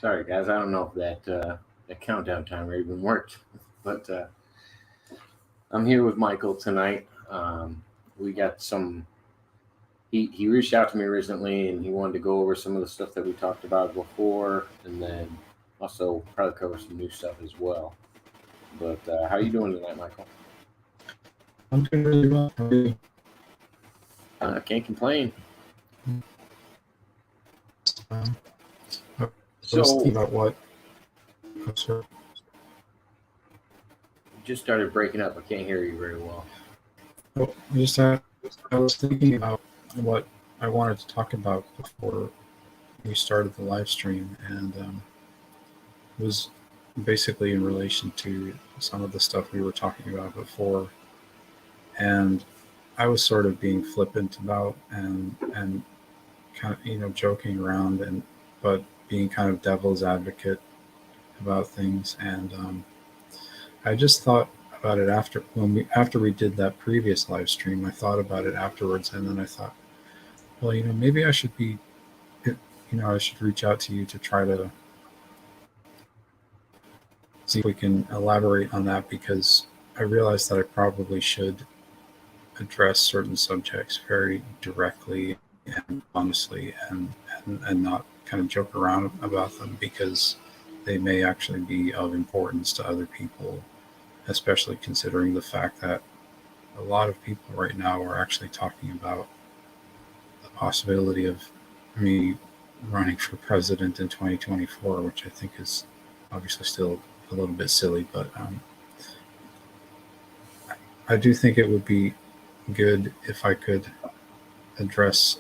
Sorry, guys. I don't know if that countdown timer even worked, but I'm here with Michael tonight. We got some. He reached out to me recently, and he wanted to go over some of the stuff that we talked about before, and then also probably cover some new stuff as well. But how you doing tonight, Michael? I'm doing really well. How are you? Can't complain. Um, I was So thinking about what. I'm sorry. just started breaking up. I can't hear you very well. Oh, I was thinking about what I wanted to talk about before we started the live stream, and it was basically in relation to some of the stuff we were talking about before, and I was sort of being flippant about and kind of joking around and but being kind of devil's advocate about things, and I just thought about it after we did that previous live stream. I thought about it afterwards, and then I thought, well, maybe I should reach out to you to try to see if we can elaborate on that, because I realized that I probably should address certain subjects very directly and honestly, and not kind of joke around about them, because they may actually be of importance to other people, especially considering the fact that a lot of people right now are actually talking about the possibility of me running for president in 2024, which I think is obviously still a little bit silly, but I do think it would be good if I could address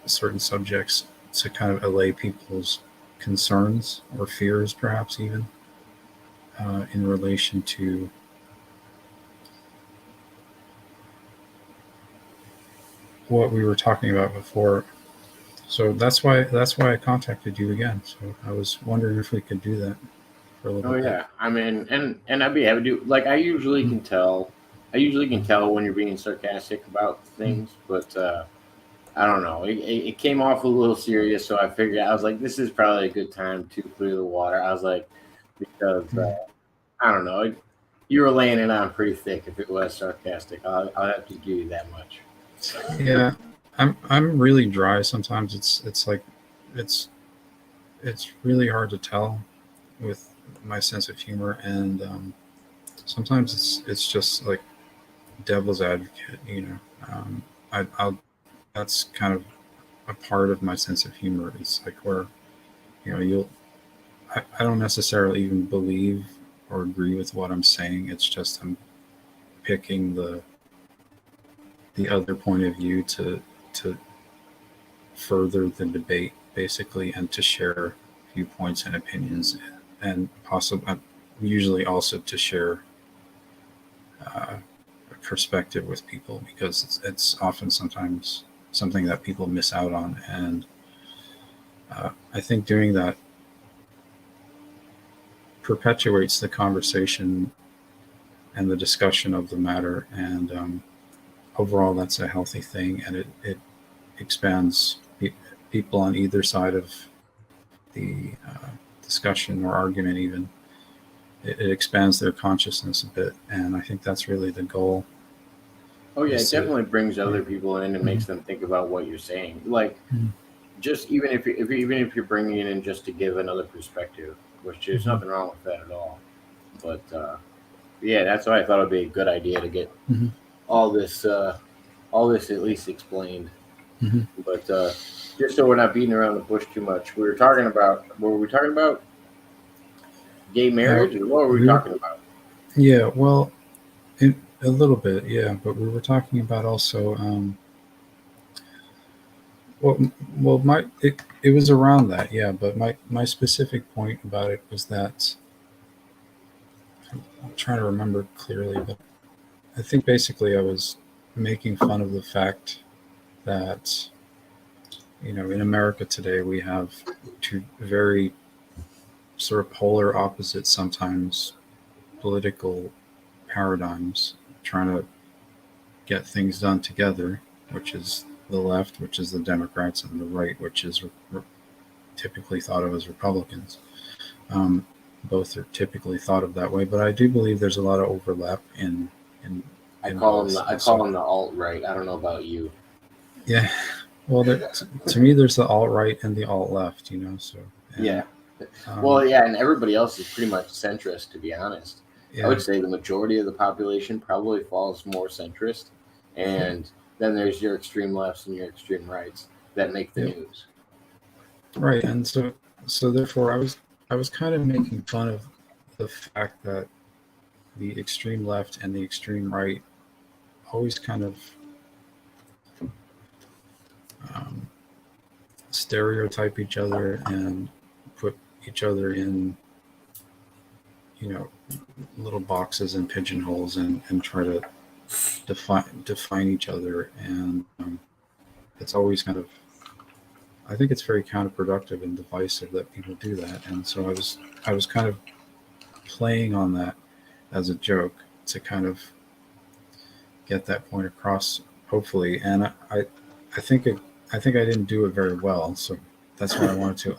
certain subjects to kind of allay people's concerns or fears, perhaps even in relation to what we were talking about before. So that's why I contacted you again. So I was wondering if we could do that for a Oh little bit. yeah, I mean, and I'd be happy to. Like, I usually can tell. I usually can tell when you're being sarcastic about things, but I don't know. It came off a little serious, so I figured I was like, this is probably a good time to clear the water. I was like, because I don't know, you were laying it on pretty thick if it was sarcastic. I'll have to give you that much. Yeah, I'm really dry sometimes. It's like it's it's really hard to tell with my sense of humor, and sometimes it's just like devil's advocate. I'll that's kind of a part of my sense of humor. It's like where you'll I don't necessarily even believe or agree with what I'm saying. It's just I'm picking the other point of view to further the debate, basically, and to share viewpoints and opinions, and possibly usually also to share uh, a perspective with people, because it's often sometimes something that people miss out on, and I think doing that perpetuates the conversation and the discussion of the matter, and overall that's a healthy thing, and it expands people on either side of the discussion or argument, even it expands their consciousness a bit, and I think that's really the goal. Oh yeah, Is it to definitely brings yeah. other people in and Mhm. makes them think about what you're saying. Like, Mhm. just even if you're bringing it in just to give another perspective, which there's Mhm. nothing wrong with that at all. But yeah, that's why I thought it'd be a good idea to get Mhm. all this uh, all this at least explained. Mhm. But just so we're not beating around the bush too much, we were talking about. What were we talking about? Gay Uh, marriage, or what were we we were, talking about? yeah, well, a little bit, yeah, but we were talking about also, well, it was around that, yeah, but my specific point about it was that I'm trying to remember clearly, but I think basically I was making fun of the fact that in America today we have two very sort of polar opposite sometimes political paradigms trying to get things done together, which is the left, which is the Democrats, and the right, which is typically thought of as Republicans. Both are typically thought of that way, but I do believe there's a lot of overlap in I in call both. them I call So them the alt right. I don't know about you. yeah, well, to me, there's the alt right and the alt left. So and Yeah. um, Well, yeah, and everybody else is pretty much centrist, to be honest. I would yeah, say the majority of the population probably falls more centrist, and then there's your extreme lefts and your extreme rights that make the yep, news. right, and so therefore, I was kind of making fun of the fact that the extreme left and the extreme right always kind of um, stereotype each other and put each other in little boxes and pigeonholes and try to define each other, and it's always kind of, I think it's very counterproductive and divisive that people do that. And so I was kind of playing on that as a joke to kind of get that point across, hopefully. And I think I think I didn't do it very well, so that's why I wanted to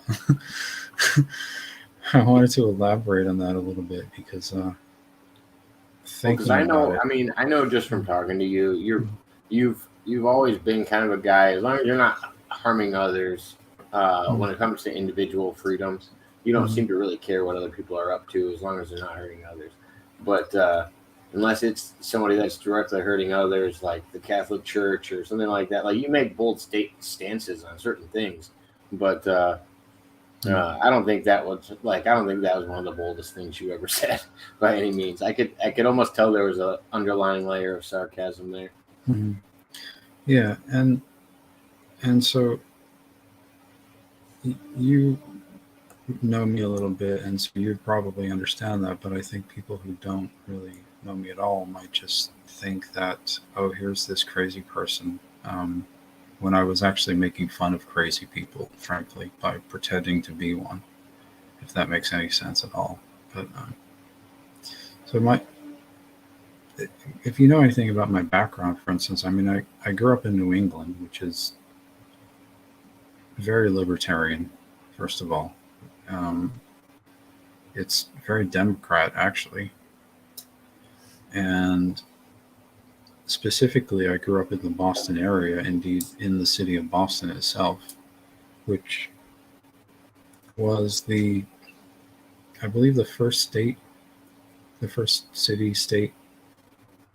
I wanted to elaborate on that a little bit, because Well, because thinking I about know, it. I mean, I know just from talking to you, you've always been kind of a guy. As long as you're not harming others, when it comes to individual freedoms, you don't Mhm. seem to really care what other people are up to, as long as they're not hurting others. But unless it's somebody that's directly hurting others, like the Catholic Church or something like that, like you make bold state stances on certain things. But I don't think that was like I don't think that was one of the boldest things you ever said by any means. I could almost tell there was a underlying layer of sarcasm there. Mhm. Yeah, and so you know me a little bit, and so you probably understand that. But I think people who don't really know me at all might just think that, oh, here's this crazy person. When I was actually making fun of crazy people, frankly, by pretending to be one, if that makes any sense at all. But so my, if you know anything about my background, for instance, I mean, I grew up in New England, which is very libertarian, first of all. Um, it's very Democrat, actually. And specifically, I grew up in the Boston area, indeed, in the city of Boston itself, which was I believe, the first city, state,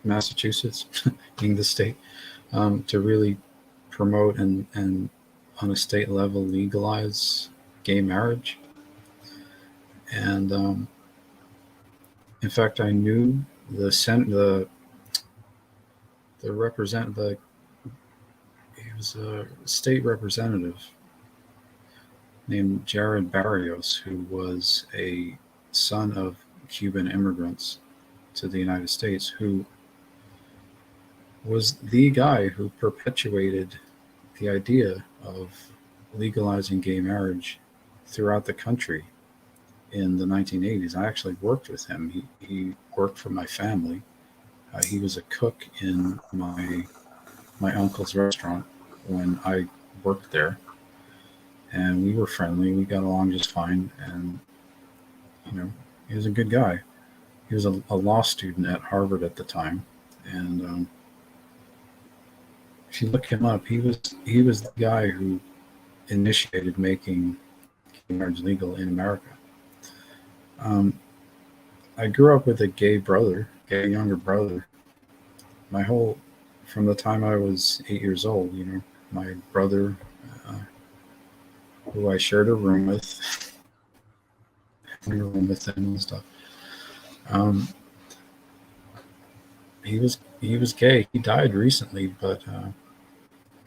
Massachusetts, being the state, to really promote and on a state level legalize gay marriage. And in fact, I knew the the represent the he was a state representative named Jared Barrios, who was a son of Cuban immigrants to the United States, who was the guy who perpetuated the idea of legalizing gay marriage throughout the country in the 1980s. I actually worked with him. He worked for my family. He was a cook in my uncle's restaurant when I worked there, and we were friendly. We got along just fine, and he was a good guy. He was a law student at Harvard at the time, and if you look him up, he was the guy who initiated making gay marriage legal in America. Um, I grew up with a gay younger brother. My whole From the time I was 8 years old, my brother, uh, who I shared a room with, a room with him and stuff. Um, he was gay. He died recently, but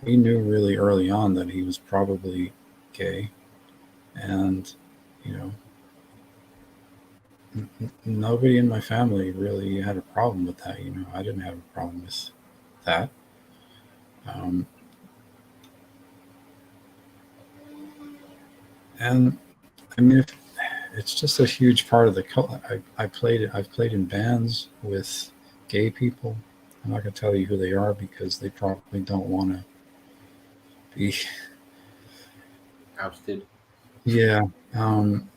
we knew really early on that he was probably gay, and you know, nobody in my family really had a problem with that. I didn't have a problem with that. Um, and I mean, it's just a huge part of the culture. I've played in bands with gay people. I'm not going to tell you who they are because they probably don't want to be. Ousted. Yeah. Um,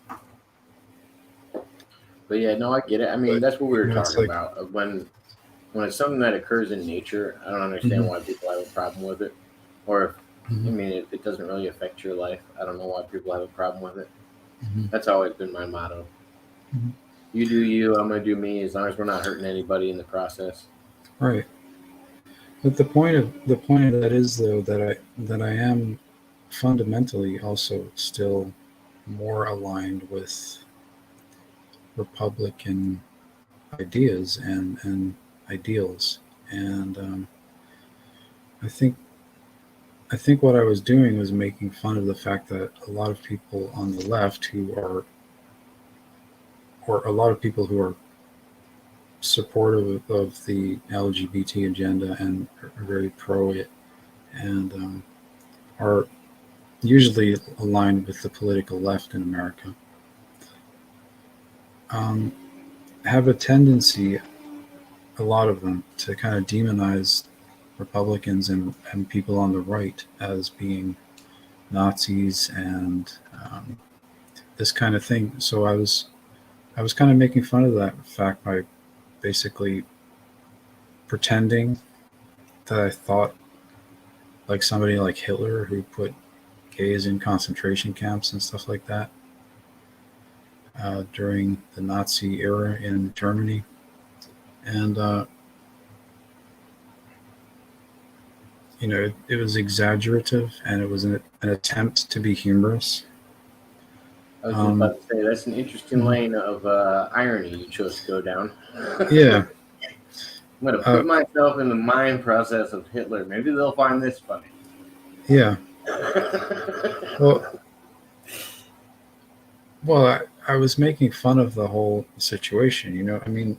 But yeah, no, I get it. I mean, but that's what we were it's talking like, about. When it's something that occurs in nature, I don't understand mhm, why people have a problem with it. Or if, I mhm, mean, if it doesn't really affect your life, I don't know why people have a problem with it. mhm, That's always been my motto. mhm. You do you, I'm gonna do me, as long as we're not hurting anybody in the process. Right. But the point of that is though that I am fundamentally also still more aligned with Republican ideas and ideals, and I think I think what I was doing was making fun of the fact that a lot of people on the left who are, or a lot of people who are supportive of the LGBT agenda and are very pro it, and are usually aligned with the political left in America, um, have a tendency, a lot of them, to kind of demonize Republicans and people on the right as being Nazis and this kind of thing. So I was kind of making fun of that fact by basically pretending that I thought like somebody like Hitler who put gays in concentration camps and stuff like that during the Nazi era in Germany. And, it was exaggerative and it was an attempt to be humorous. I was just Um, about to say that's an interesting mhm. lane of irony you chose to go down. I'm Yeah. gonna Uh, put myself in the mind process of Hitler. Maybe they'll find this funny. yeah. Well, I was making fun of the whole situation. I mean,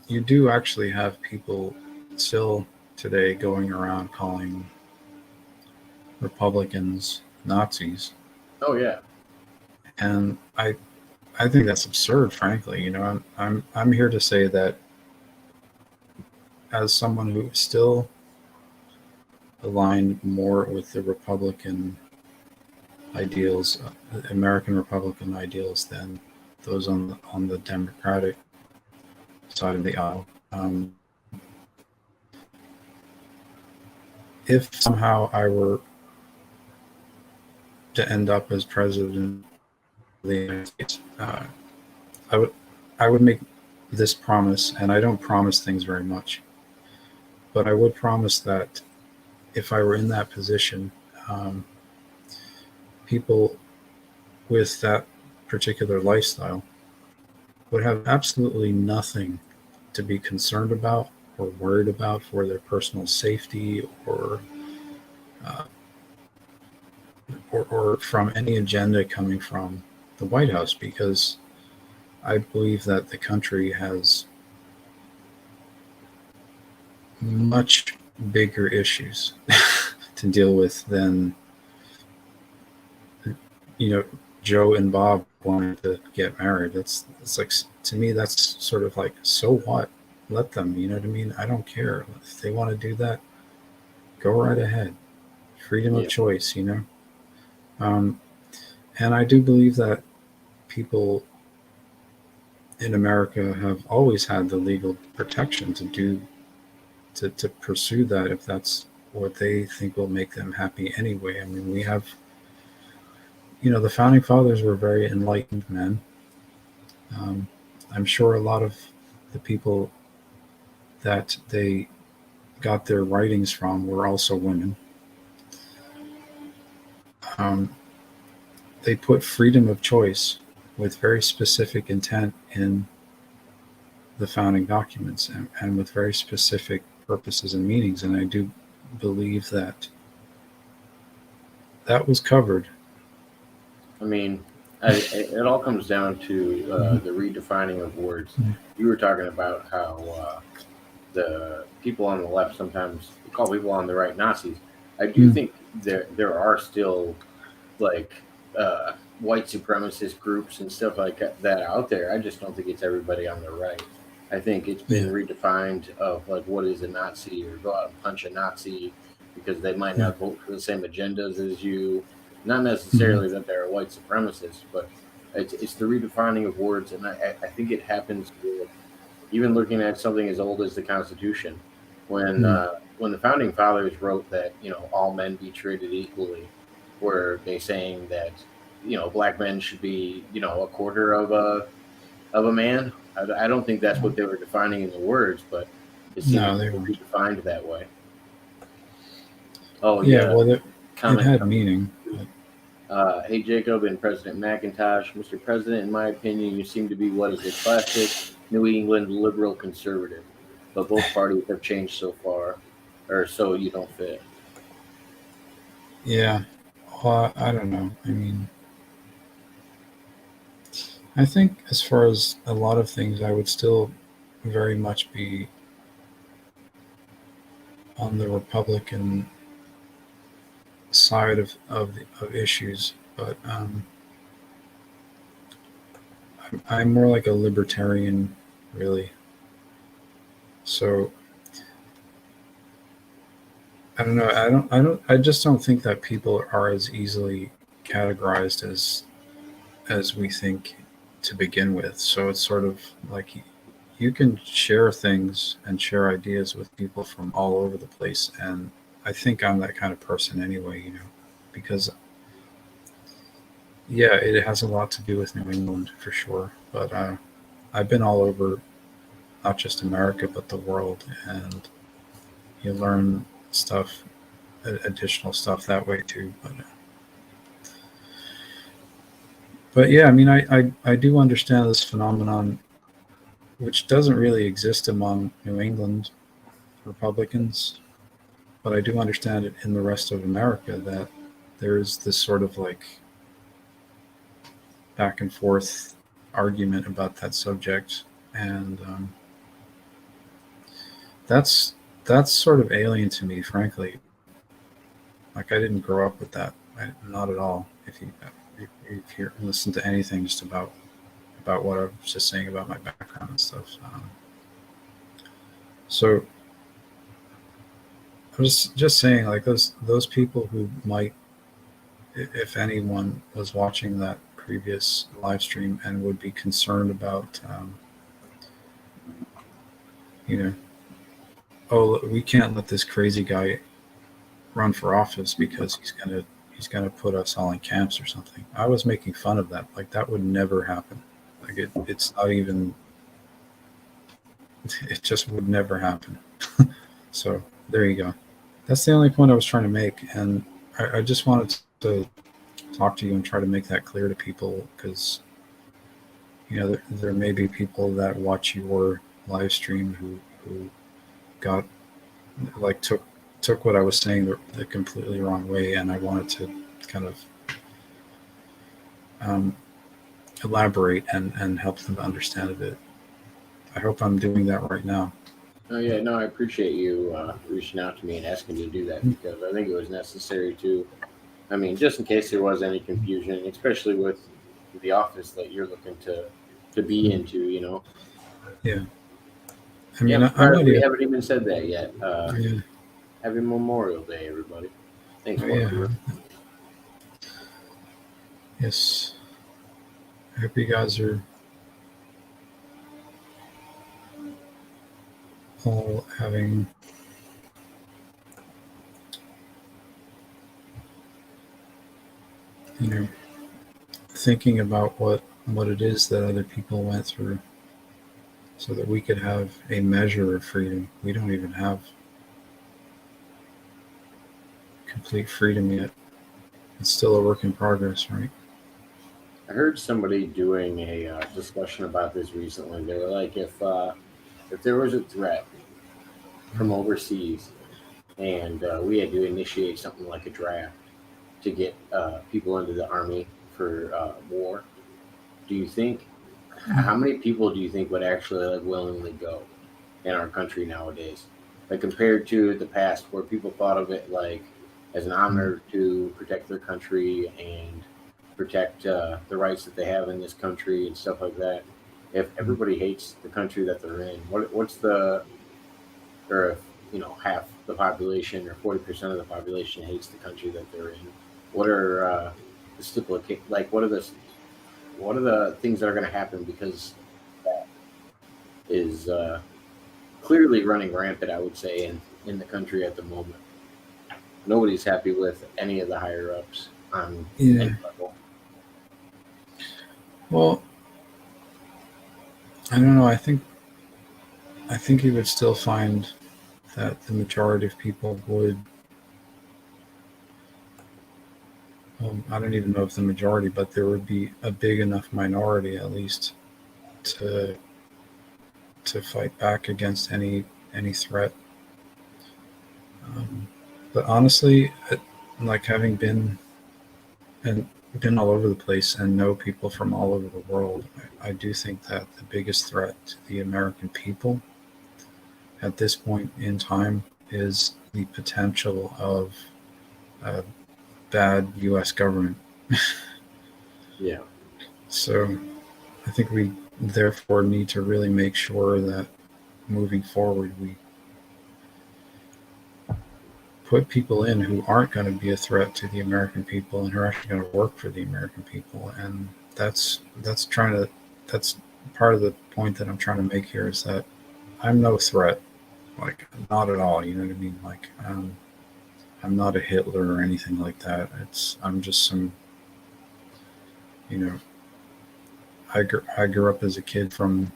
you do actually have people still today going around calling Republicans Nazis, Oh yeah. and I think that's absurd. Frankly, I'm here to say that as someone who still aligned more with the Republican ideals, American Republican ideals, than those on the Democratic side of the aisle. If somehow I were to end up as president of the United States, I would I would make this promise, and I don't promise things very much, but I would promise that if I were in that position, um, people with that particular lifestyle would have absolutely nothing to be concerned about or worried about for their personal safety uh, or from any agenda coming from the White House, because I believe that the country has much bigger issues to deal with than you know Joe and Bob wanting to get married. It's like, to me, that's sort of like, so what? Let them. You know what I mean? I don't care if they want to do that. Go right ahead. Freedom of Yeah. choice. Um, and I do believe that people in America have always had the legal protection to pursue that if that's what they think will make them happy anyway. I mean, we have, the founding fathers were very enlightened men. Um, I'm sure a lot of the people that they got their writings from were also women. Um, they put freedom of choice with very specific intent in the founding documents, and with very specific purposes and meanings. And I do believe that that was covered. I mean, it all comes down to Mhm. the redefining of words. You were talking about how the people on the left sometimes call people on the right Nazis. I do Mhm. think there are still like white supremacist groups and stuff like that out there. I just don't think it's everybody on the right. I think it's been Yeah, redefined of like what is a Nazi or go out and punch a Nazi because they might yeah, not vote for the same agendas as you. Not Mhm. necessarily that they're white supremacists, but it's the redefining of words, and I think it happens with even looking at something as old as the Constitution. Mhm. When the founding fathers wrote that all men be treated equally, were they saying that black men should be a quarter of a man? I don't think that's what they were defining in the words, but it seemed No, to they be weren't. defined that way. Oh Yeah, yeah, well, it comment had coming meaning. through. But Hey Jacob and President Macintosh, Mr. President, in my opinion, you seem to be what is a classic New England liberal conservative, but both parties have changed so far, or so you don't fit. yeah, well, I don't know. I mean, I think as far as a lot of things, I would still very much be on the Republican side of issues, but I'm more like a libertarian, really. So I don't know. I just don't think that people are as easily categorized as we think to begin with. So it's sort of like you can share things and share ideas with people from all over the place, and I think I'm that kind of person anyway. Because yeah, it has a lot to do with New England for sure. But I've been all over, not just America but the world, and you learn stuff, additional stuff that way too. But yeah, I mean, I do understand this phenomenon, which doesn't really exist among New England Republicans, but I do understand it in the rest of America that there is this sort of like back and forth argument about that subject, and that's that's sort of alien to me, frankly. Like I didn't grow up with that, not at all. If you listen to anything just about what I was just saying about my background and stuff, so I'm just saying, like those people who might, if anyone was watching that previous live stream and would be concerned about, you know, oh, we can't let this crazy guy run for office because he's gonna put us all in camps or something. I was making fun of that. Like that would never happen. Like it's not even. It just would never happen. So there you go. That's the only point I was trying to make, and I just wanted to talk to you and try to make that clear to people because there may be people that watch your live stream who got like took what I was saying the completely wrong way, and I wanted to kind of um, elaborate and help them to understand a bit. I hope I'm doing that right now. Oh yeah, no, I appreciate you reaching out to me and asking me to do that because I think it was necessary to. I mean, just in case there was any confusion, especially with the office that you're looking to be Mm. into, Yeah, I Yeah, mean, I'm I surprised might we even. haven't even said that yet. Yeah, Happy Memorial Day, everybody. Thanks, oh, yeah, Wonder. yes. I hope you guys are all having, you know, thinking about what it is that other people went through so that we could have a measure of freedom. We don't even have complete freedom yet. It's still a work in progress, right? I heard somebody doing a discussion about this recently. They were like, if there was a threat from overseas and we had to initiate something like a draft to get people into the army for war, do you think how many people do you think would actually like willingly go in our country nowadays? Like compared to the past, where people thought of it like as an Mm. honor to protect their country and protect the rights that they have in this country and stuff like that. If Mm. everybody hates the country that they're in, what's the or if half the population or 40% of the population hates the country that they're in, what are the like what are the things that are going to happen, because that is clearly running rampant, I would say, in the country at the moment. Nobody's happy with any of the higher ups on any Yeah. level. Well, I don't know. I think you would still find that the majority of people would. I don't even know if the majority, but there would be a big enough minority, at least, to fight back against any threat. Um, but honestly, like having and been all over the place and know people from all over the world, I do think that the biggest threat to the American people at this point in time is the potential of a bad U.S. government. Yeah. So I think we therefore need to really make sure that moving forward we put people in who aren't going to be a threat to the American people and who are actually going to work for the American people. And that's trying to that's part of the point that I'm trying to make here is that I'm no threat, like not at all. You know what I mean? Like I'm not a Hitler or anything like that. I'm just some you know I grew up as a kid from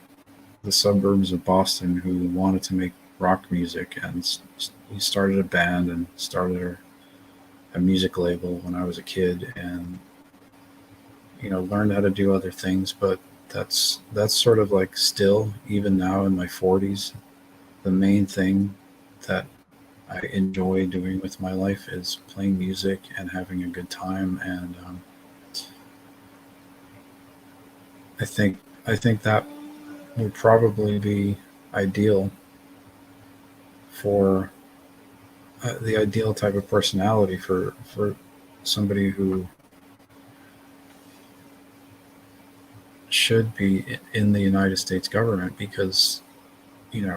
the suburbs of Boston who wanted to make rock music and he started a band and started a music label when I was a kid and learned how to do other things, but that's sort of like still even now in my 40s the main thing that I enjoy doing with my life is playing music and having a good time. And I think that would probably be ideal for the ideal type of personality for somebody who should be in the United States government because you know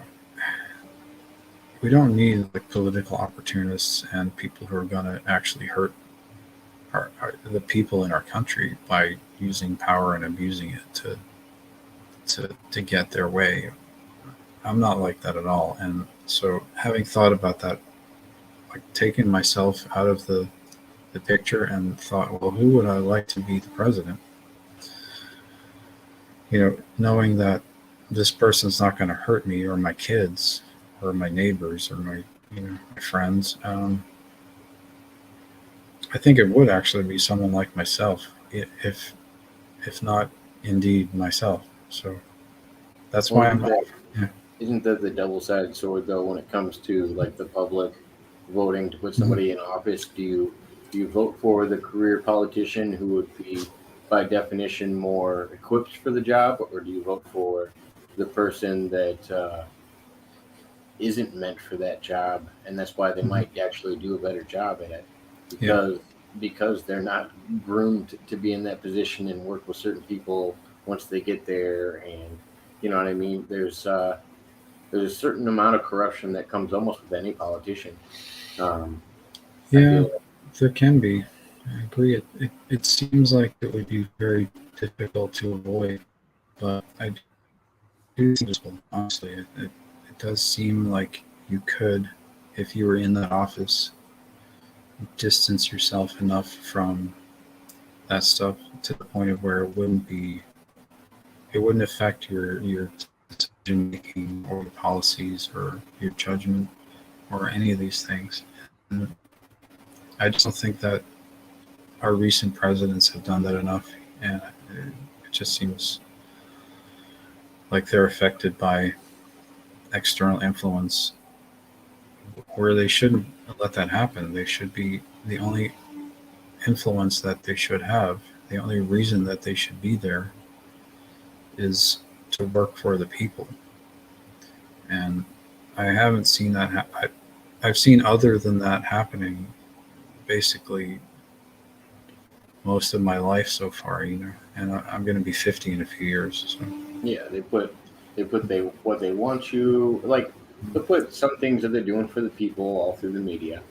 we don't need like political opportunists and people who are going to actually hurt the people in our country by using power and abusing it to get their way. I'm not like that at all. And so having thought about that, like taking myself out of the picture and thought, well, who would I like to be the president? Knowing that this person's not going to hurt me or my kids or my neighbors or my friends. I think it would actually be someone like myself, if not indeed myself. So that's Well, why I'm. Yeah. isn't that the double sided sword though when it comes to like the public voting to put Mhm. somebody in office? Do you vote for the career politician who would be by definition more equipped for the job, or do you vote for the person that isn't meant for that job, and that's why they Mhm. might actually do a better job at it, Yeah. because they're not groomed to be in that position and work with certain people once they get there, and you know what I mean. There's a certain amount of corruption that comes almost with any politician. Um, I Yeah. feel There can be. I agree. It seems like it would be very difficult to avoid, but I do think it's possible. Honestly, it does seem like you could, if you were in that office, distance yourself enough from that stuff to the point of where it wouldn't affect your decision making or your policies or your judgment or any of these things. And I just don't think that our recent presidents have done that enough, and it just seems like they're affected by external influence where they shouldn't let that happen. They should be the only influence that they should have. The only reason that they should be there is to work for the people. And I haven't seen that. I've seen other than that happening basically most of my life so far. And I'm going to be 50 in a few years. So yeah, they put what they want you like to put some things that they're doing for the people all through the media,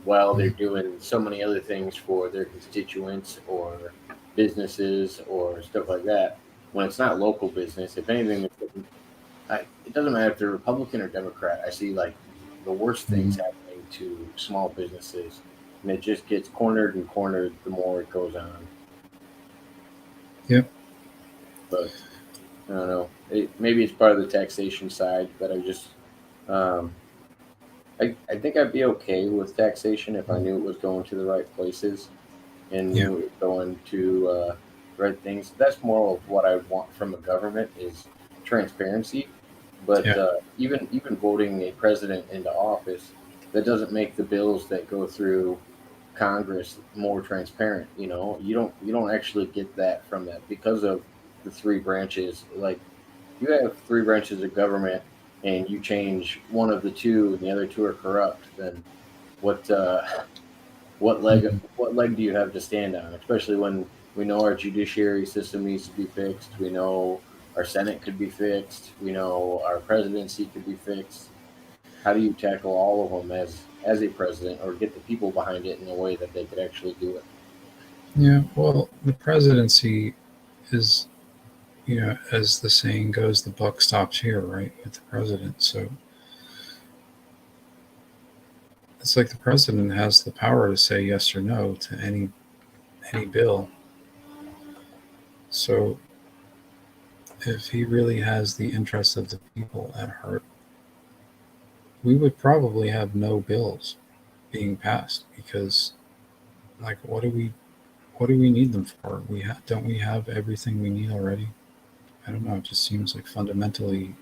while they're doing so many other things for their constituents or businesses or stuff like that. When it's not local business, if anything, it doesn't matter if they're Republican or Democrat. I see like the worst things Mhm. happening to small businesses, and it just gets cornered and cornered the more it goes on. Yep. But I don't know. Maybe it's part of the taxation side that um, I think I'd be okay with taxation if I knew it was going to the right places and Yeah. knew it was going to right things. That's more of what I want from a government is transparency. But Yeah. even voting a president into office, that doesn't make the bills that go through Congress more transparent. You don't actually get that from that because of the three branches. Like you have three branches of government, and you change one of the two, and the other two are corrupt. Then what? What leg? Mhm. What leg do you have to stand on? Especially when we know our judiciary system needs to be fixed. We know our Senate could be fixed. We know our presidency could be fixed. How do you tackle all of them as a president, or get the people behind it in a way that they could actually do it? Yeah. Well, the presidency is, as the saying goes, the buck stops here, right, with the president. So it's like the president has the power to say yes or no to any bill. So if he really has the interests of the people at heart, we would probably have no bills being passed because, like, what do we need them for? Don't we have everything we need already? I don't know. It just seems like fundamentally.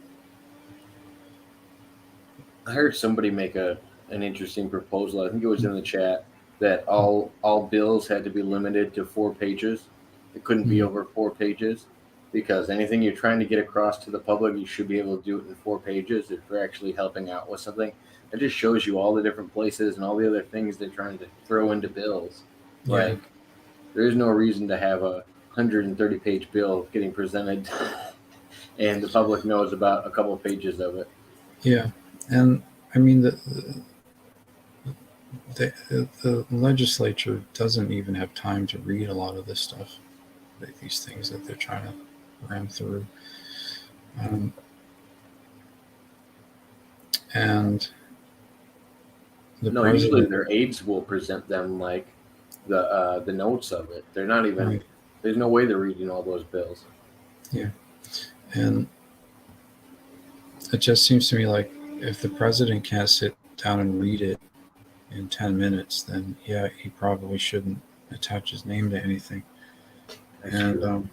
I heard somebody make an interesting proposal. I think it was in the chat that all bills had to be limited to 4 pages. It couldn't be Mm, over 4 pages because anything you're trying to get across to the public, you should be able to do it in 4 pages if you're actually helping out with something. It just shows you all the different places and all the other things they're trying to throw into bills. yeah, Like there is no reason to have a 130-page bill getting presented and the public knows about a couple of pages of it. yeah, and I mean the legislature doesn't even have time to read a lot of this stuff, these things that they're trying to ram through, um, and the No, usually president, their aides will present them like the notes of it. They're not even. right? There's no way they're reading all those bills. Yeah, and it just seems to me like if the president can't sit down and read it in 10 minutes, then yeah, he probably shouldn't attach his name to anything, That's and true.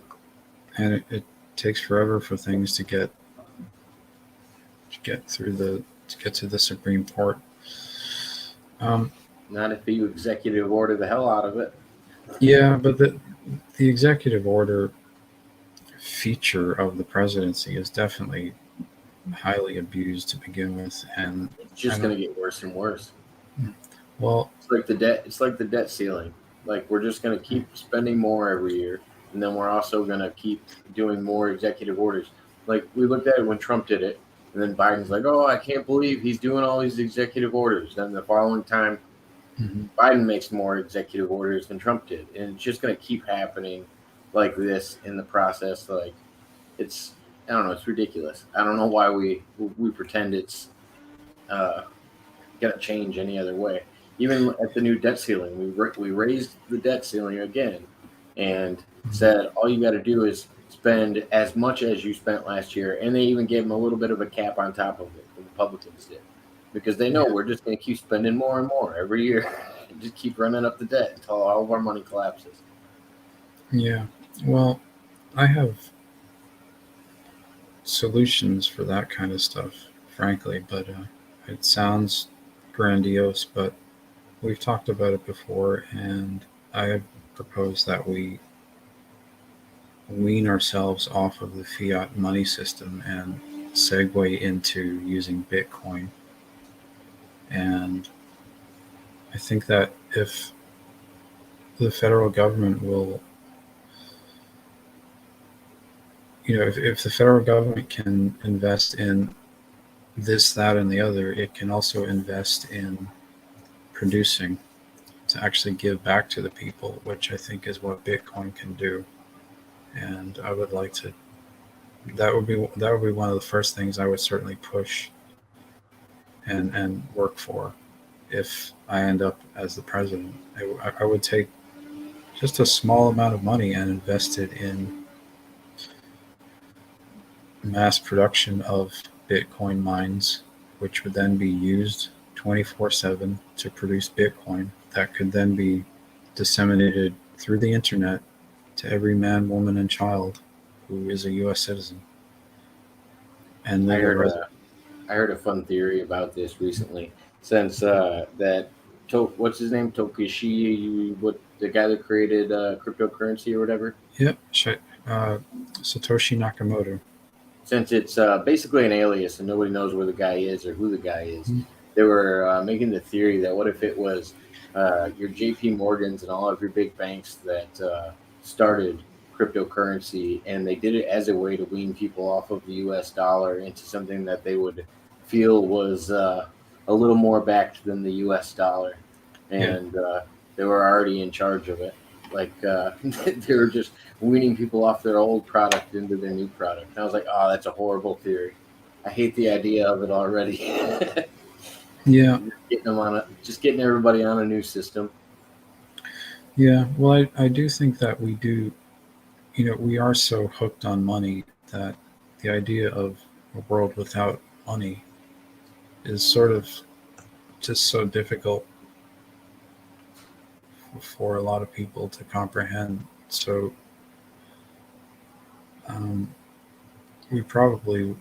it takes forever for things to get to the Supreme Court. Um, Not if you executive order the hell out of it. yeah, but the executive order feature of the presidency is definitely highly abused to begin with, and It's I just don't. going to get worse and worse. Well, It's like the debt. It's like the debt ceiling. Like we're just going to keep spending more every year, and then we're also going to keep doing more executive orders. Like we looked at it when Trump did it, and then Biden's like, "Oh, I can't believe he's doing all these executive orders." Then the following time, mhm, Biden makes more executive orders than Trump did, and it's just going to keep happening like this in the process. Like it's, I don't know, it's ridiculous. I don't know why we pretend it's uh, going to change any other way. Even at the new debt ceiling, we raised the debt ceiling again, and mhm, said all you got to do is spend as much as you spent last year, and they even gave them a little bit of a cap on top of it. The Republicans did because they know yeah, we're just going to keep spending more and more every year, just keep running up the debt until all of our money collapses. yeah. Well, I have solutions for that kind of stuff, frankly, but it sounds grandiose, but we've talked about it before, and I have proposed that we wean ourselves off of the fiat money system and segue into using Bitcoin. And I think that if the federal government will, if the federal government can invest in this, that, and the other, it can also invest in producing to actually give back to the people, which I think is what Bitcoin can do. And I would like to. That would be one of the first things I would certainly push and work for if I end up as the president. I would take just a small amount of money and invest it in mass production of Bitcoin mines, which would then be used 24/7 to produce Bitcoin that could then be disseminated through the internet to every man, woman, and child who is a U.S. citizen and I legal heard resident. I heard a fun theory about this recently. Since that what's his name, Tokishi, what the guy that created cryptocurrency or whatever. Yep, Satoshi Nakamoto. Since it's basically an alias and nobody knows where the guy is or who the guy is, Mhm. they were making the theory that what if it was your J.P. Morgans and all of your big banks that started cryptocurrency, and they did it as a way to wean people off of the U.S. dollar into something that they would feel was a little more backed than the U.S. dollar, Yeah, and they were already in charge of it. Like they were just weaning people off their old product into their new product. And I was like, oh, that's a horrible theory. I hate the idea of it already. yeah, Just getting everybody on a new system. yeah. Well, I do think that we do. We are so hooked on money that the idea of a world without money is sort of just so difficult for a lot of people to comprehend. So um, we probably,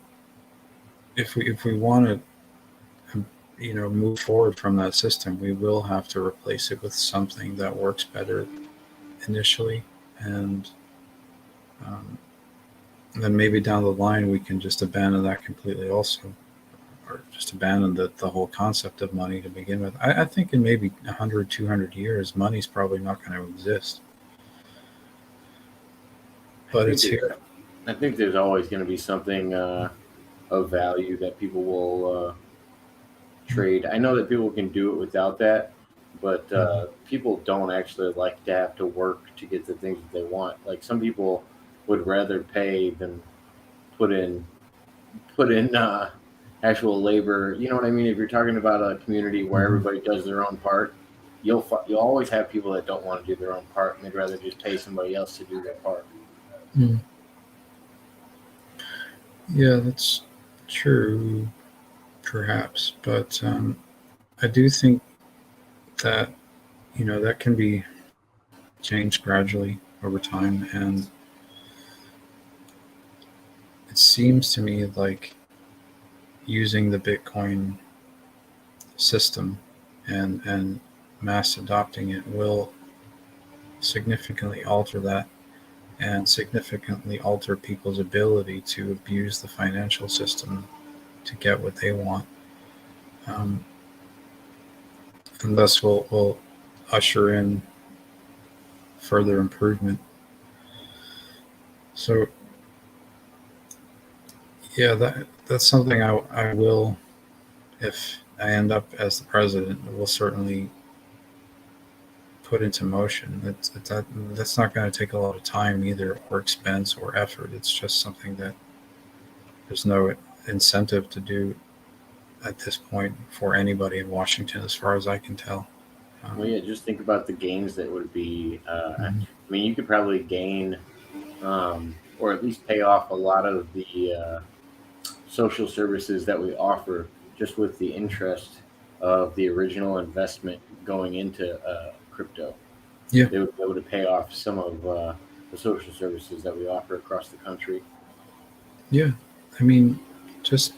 if we want to, move forward from that system, we will have to replace it with something that works better initially, and um, then maybe down the line we can just abandon that completely, also, or just abandon the whole concept of money to begin with. I think in maybe 100, 200 years, money's probably not going to exist, I but think it's there's, here. I think there's always going to be something of value that people will trade. I know that people can do it without that, but Mhm. people don't actually like to have to work to get the things that they want. Like some people would rather pay than put in put in actual labor. You know what I mean? If you're talking about a community where Mhm. everybody does their own part, you'll always have people that don't want to do their own part and they'd rather just pay somebody else to do their part. Mm. Yeah, that's true, perhaps, but I do think that that can be changed gradually over time, and it seems to me like using the Bitcoin system and mass adopting it will significantly alter that and significantly alter people's ability to abuse the financial system to get what they want. Um, and thus will usher in further improvement. So yeah, that's something I will, if I end up as the president, will certainly put into motion. That's not going to take a lot of time either, or expense or effort. It's just something that there's no incentive to do at this point for anybody in Washington, as far as I can tell. Well, Um, yeah, just think about the gains that would be. I mhm. mean, you could probably gain, or at least pay off a lot of the social services that we offer just with the interest of the original investment going into crypto. Yeah, They would be able to pay off some of the social services that we offer across the country. yeah. I mean, just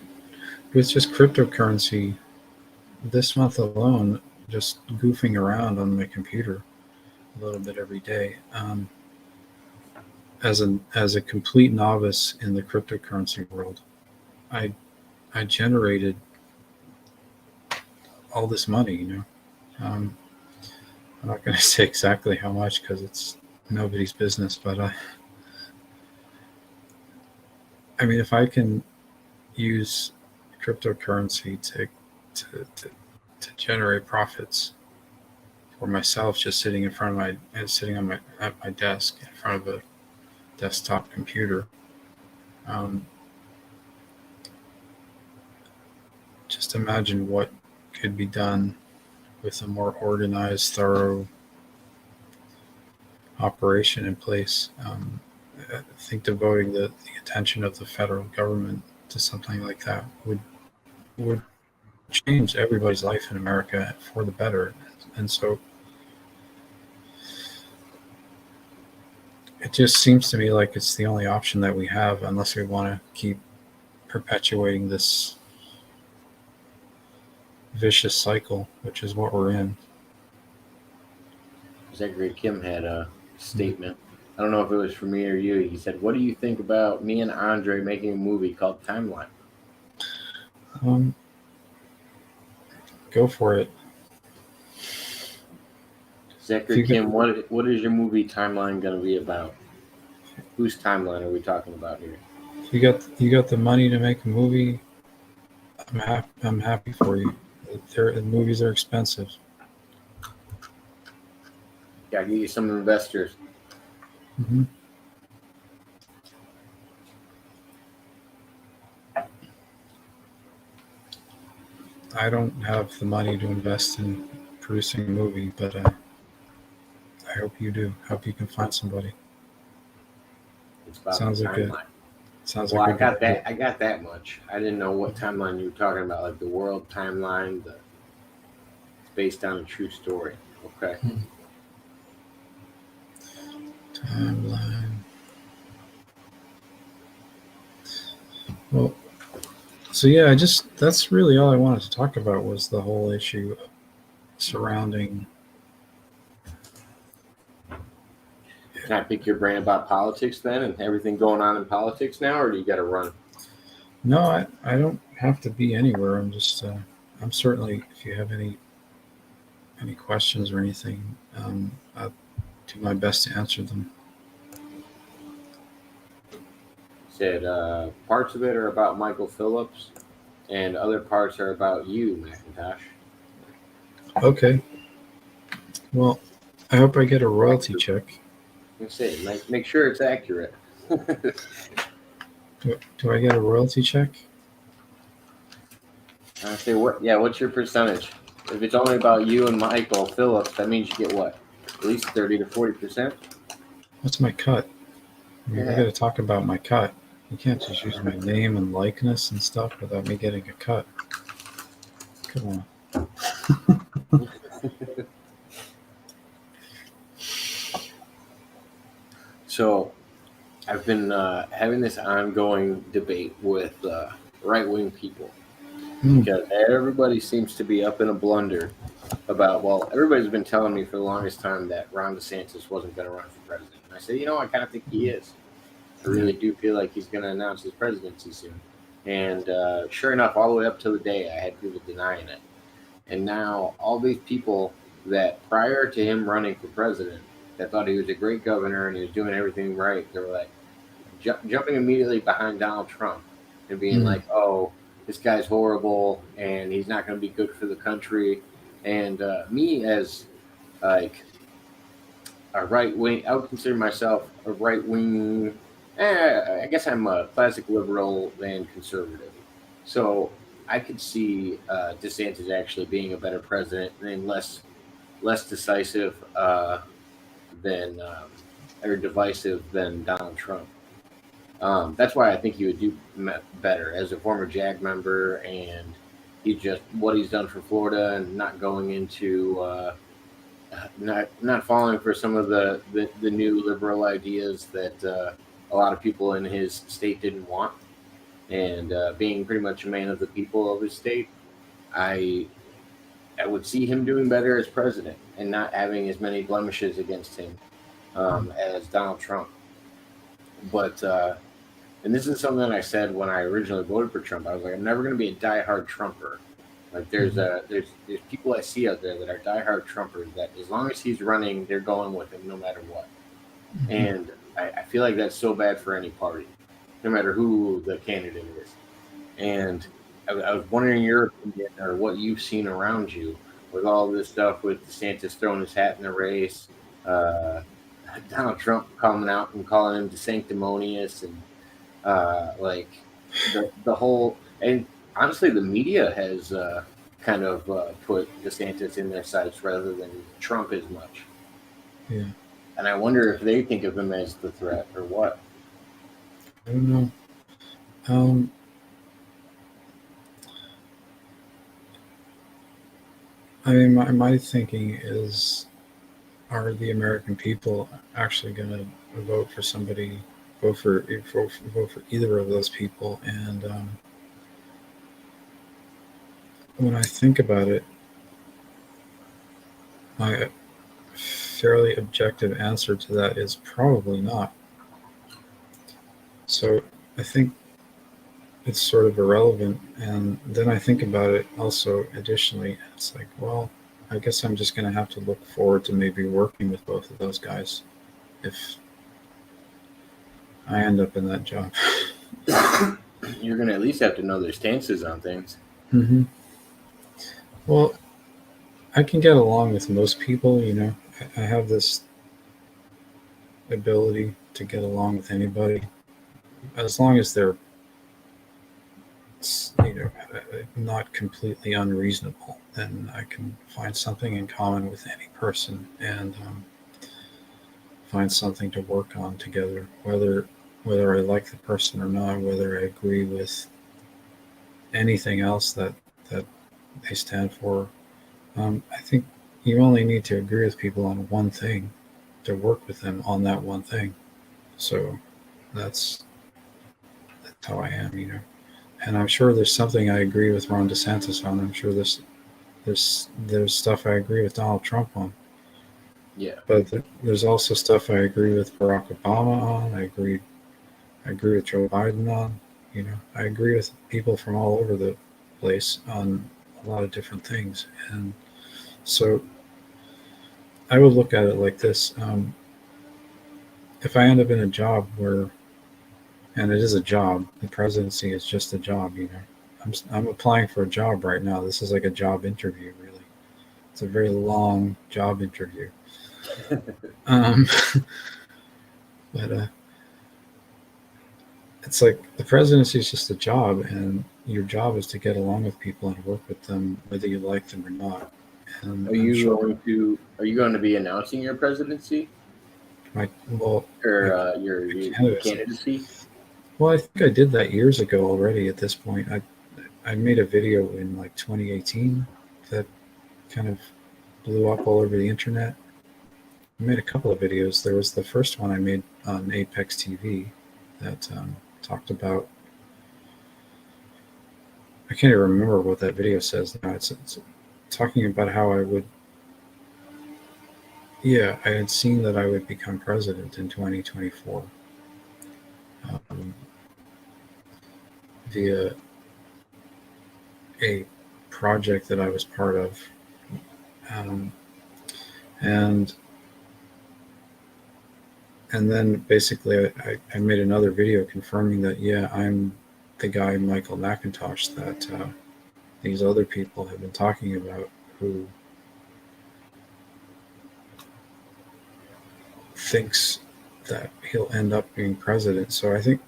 with just cryptocurrency, this month alone, just goofing around on my computer a little bit every day. As a complete novice in the cryptocurrency world, I I generated all this money. Um, I'm not going to say exactly how much because it's nobody's business, but I mean, if I can use cryptocurrency to to generate profits, or myself just sitting in front of at my desk in front of a desktop computer. Um, just imagine what could be done with a more organized, thorough operation in place. I think devoting the attention of the federal government to something like that would change everybody's life in America for the better. And so it just seems to me like it's the only option that we have, unless we want to keep perpetuating this vicious cycle, which is what we're in. Zachary Kim had a statement. I don't know if it was for me or you. He said, "What do you think about me and Andre making a movie called Timeline?" Um, go for it. Zachary Kim, what is your movie Timeline going to be about? Whose timeline are we talking about here? If you got the money to make a movie, I'm happy for you. Movies are expensive. Got to get you some investors. Mm-hmm. I don't have the money to invest in producing a movie, but I hope you do. I hope you can find somebody. It's about Sounds the like timeline. well, I got that. I got that much. I didn't know what timeline you were talking about, like the world timeline. It's based on a true story. Okay. Timeline. Well, so yeah, that's really all I wanted to talk about was the whole issue surrounding. Can I pick your brain about politics then, and everything going on in politics now, or do you got to run? No, I don't have to be anywhere. I'm just I'm certainly, if you have any questions or anything, I'll do my best to answer them. Said parts of it are about Michael Phillips, and other parts are about you, Macintosh. Okay. Well, I hope I get a royalty check. You say, make sure it's accurate. Do I get a royalty check? I say, what? Yeah, what's your percentage? If it's only about you and Michael Phillips, that means you get what? At least 30 to 40%. What's my cut? I Yeah. got to talk about my cut. You can't just use my name and likeness and stuff without me getting a cut. Come on. So, I've been having this ongoing debate with right-wing people because everybody seems to be up in a blunder about, well, everybody's been telling me for the longest time that Ron DeSantis wasn't going to run for president. And I said, I kind of think he is. I really do feel like he's going to announce his presidency soon. And sure enough, all the way up to the day, I had people denying it. And now all these people that prior to him running for president, that thought he was a great governor and he was doing everything right, they were like jumping immediately behind Donald Trump and being like, oh, this guy's horrible and he's not going to be good for the country. And me as like a right wing, I would consider myself a right wing. I guess I'm a classic liberal and conservative. So I could see DeSantis actually being a better president and less decisive than or divisive than Donald Trump. That's why I think he would do better as a former JAG member, and he just what he's done for Florida and not going into not falling for some of the new liberal ideas that a lot of people in his state didn't want, and being pretty much a man of the people of his state. I would see him doing better as president and not having as many blemishes against him as Donald Trump. But and this is something that I said when I originally voted for Trump. I was like, I'm never going to be a diehard Trumper. Like there's people I see out there that are diehard Trumpers that as long as he's running, they're going with him no matter what. And I feel like that's so bad for any party, no matter who the candidate is. And I was wondering your opinion or what you've seen around you with all this stuff with DeSantis throwing his hat in the race, uh, Donald Trump coming out and calling him sanctimonious, and like the whole, and honestly, the media has kind of put DeSantis in their sights rather than Trump as much. Yeah, And I wonder if they think of him as the threat or what. I don't know. Um, I mean, my thinking is, are the American people actually going to vote for somebody, vote for either of those people? And when I think about it, my fairly objective answer to that is probably not. So I think it's sort of irrelevant. And then I think about it also additionally. It's like, well, I guess I'm just going to have to look forward to maybe working with both of those guys if I end up in that job. You're going to at least have to know their stances on things. hmm Well, I can get along with most people, you know. I have this ability to get along with anybody as long as they're, you know, not completely unreasonable. Then I can find something in common with any person and find something to work on together, whether I like the person or not, whether I agree with anything else that they stand for. I think you only need to agree with people on one thing to work with them on that one thing. So that's how I am, you know. And I'm sure there's something I agree with Ron DeSantis on. I'm sure there's stuff I agree with Donald Trump on. Yeah. But there's also stuff I agree with Barack Obama on. I agree with Joe Biden on. You know, I agree with people from all over the place on a lot of different things. And so I would look at it like this. If I end up in a job where, and it is a job, the presidency is just a job, you know. I'm applying for a job right now. This is like a job interview, really. It's a very long job interview. Um, but it's like the presidency is just a job, and your job is to get along with people and work with them, whether you like them or not. And I'm sure Are you going to be announcing your presidency my well, or my, my your candidacy. candidacy? Well, I think I did that years ago already. At this point, I made a video in like 2018 that kind of blew up all over the internet. I made a couple of videos. There was the first one I made on Apex TV that talked about. I can't even remember what that video says now. It's talking about how I would. Yeah, I had seen that I would become president in 2024 um, via a project that I was part of, um, and then basically I made another video confirming that yeah, I'm the guy Michael Macintosh that these other people have been talking about, who thinks that he'll end up being president. So I think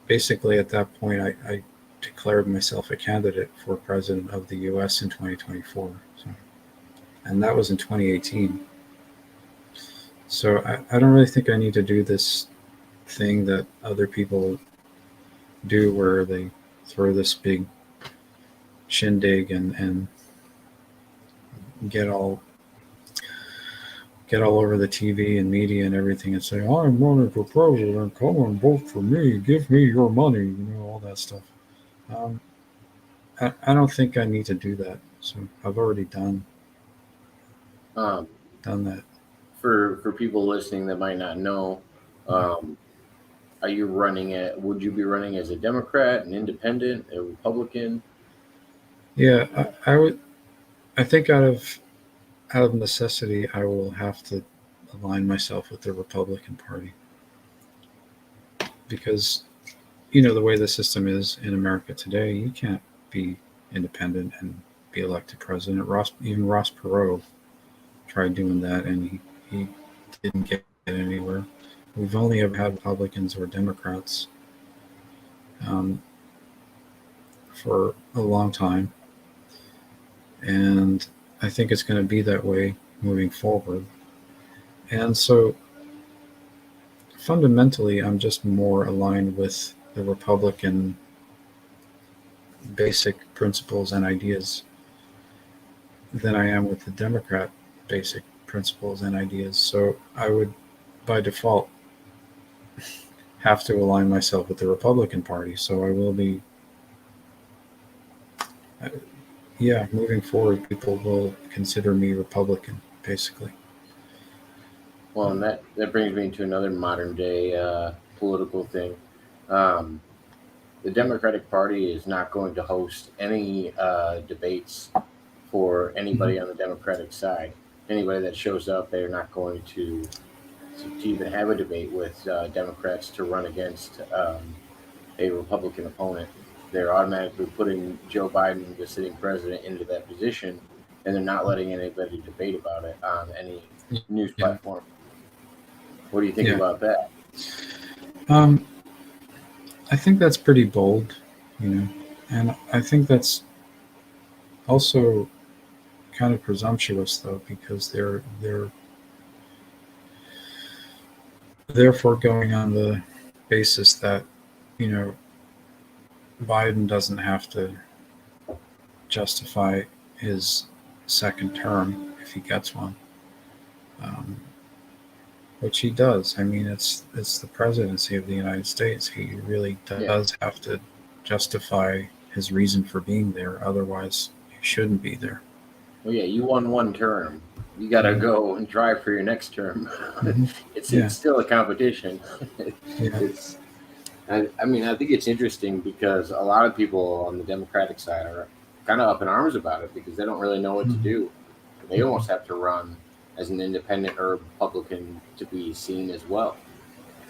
basically at that point I declared myself a candidate for president of the U.S. in 2024. So, and that was in 2018. So I don't really think I need to do this thing that other people do where they throw this big shindig and get all over the TV and media and everything and say, I'm running for president, come and vote for me, give me your money, you know, all that stuff. Um, I don't think I need to do that. So I've already Um, done that. for people listening that might not know, um, are you running it? Would you be running as a Democrat, an Independent, a Republican? Yeah, I would. I think out of necessity, I will have to align myself with the Republican Party because you know the way the system is in America today, you can't be independent and be elected president. Even Ross Perot tried doing that, and he didn't get anywhere. We've only ever had Republicans or Democrats um, for a long time, and I think it's going to be that way moving forward. And so fundamentally, I'm just more aligned with the Republican basic principles and ideas than I am with the Democrat basic principles and ideas. So I would, by default, have to align myself with the Republican Party. So I will be, yeah, moving forward, people will consider me Republican, basically. Well, and that brings me to another modern day political thing. Um, the Democratic Party is not going to host any debates for Mhm. anybody on the Democratic side. Anybody that shows up, they're not going to even have a debate with Democrats to run against a Republican opponent. They're automatically putting Joe Biden, the sitting president, into that position, and they're not letting anybody debate about it on any news Yeah, platform. What do you think yeah. about that? Um, I think that's pretty bold, you know, and I think that's also kind of presumptuous, though, because they're foregoing on the basis that you know Biden doesn't have to justify his second term if he gets one, um, which he does. I mean, it's the presidency of the United States. He really Yeah. does have to justify his reason for being there. Otherwise, he shouldn't be there. Well, yeah, you won one term. You got to Mhm. go and try for your next term. Mhm. Yeah, It's still a competition. yeah. it's I mean, I think it's interesting because a lot of people on the Democratic side are kind of up in arms about it because they don't really know what to Mhm. do. They Mhm. almost have to run as an independent or Republican to be seen as well.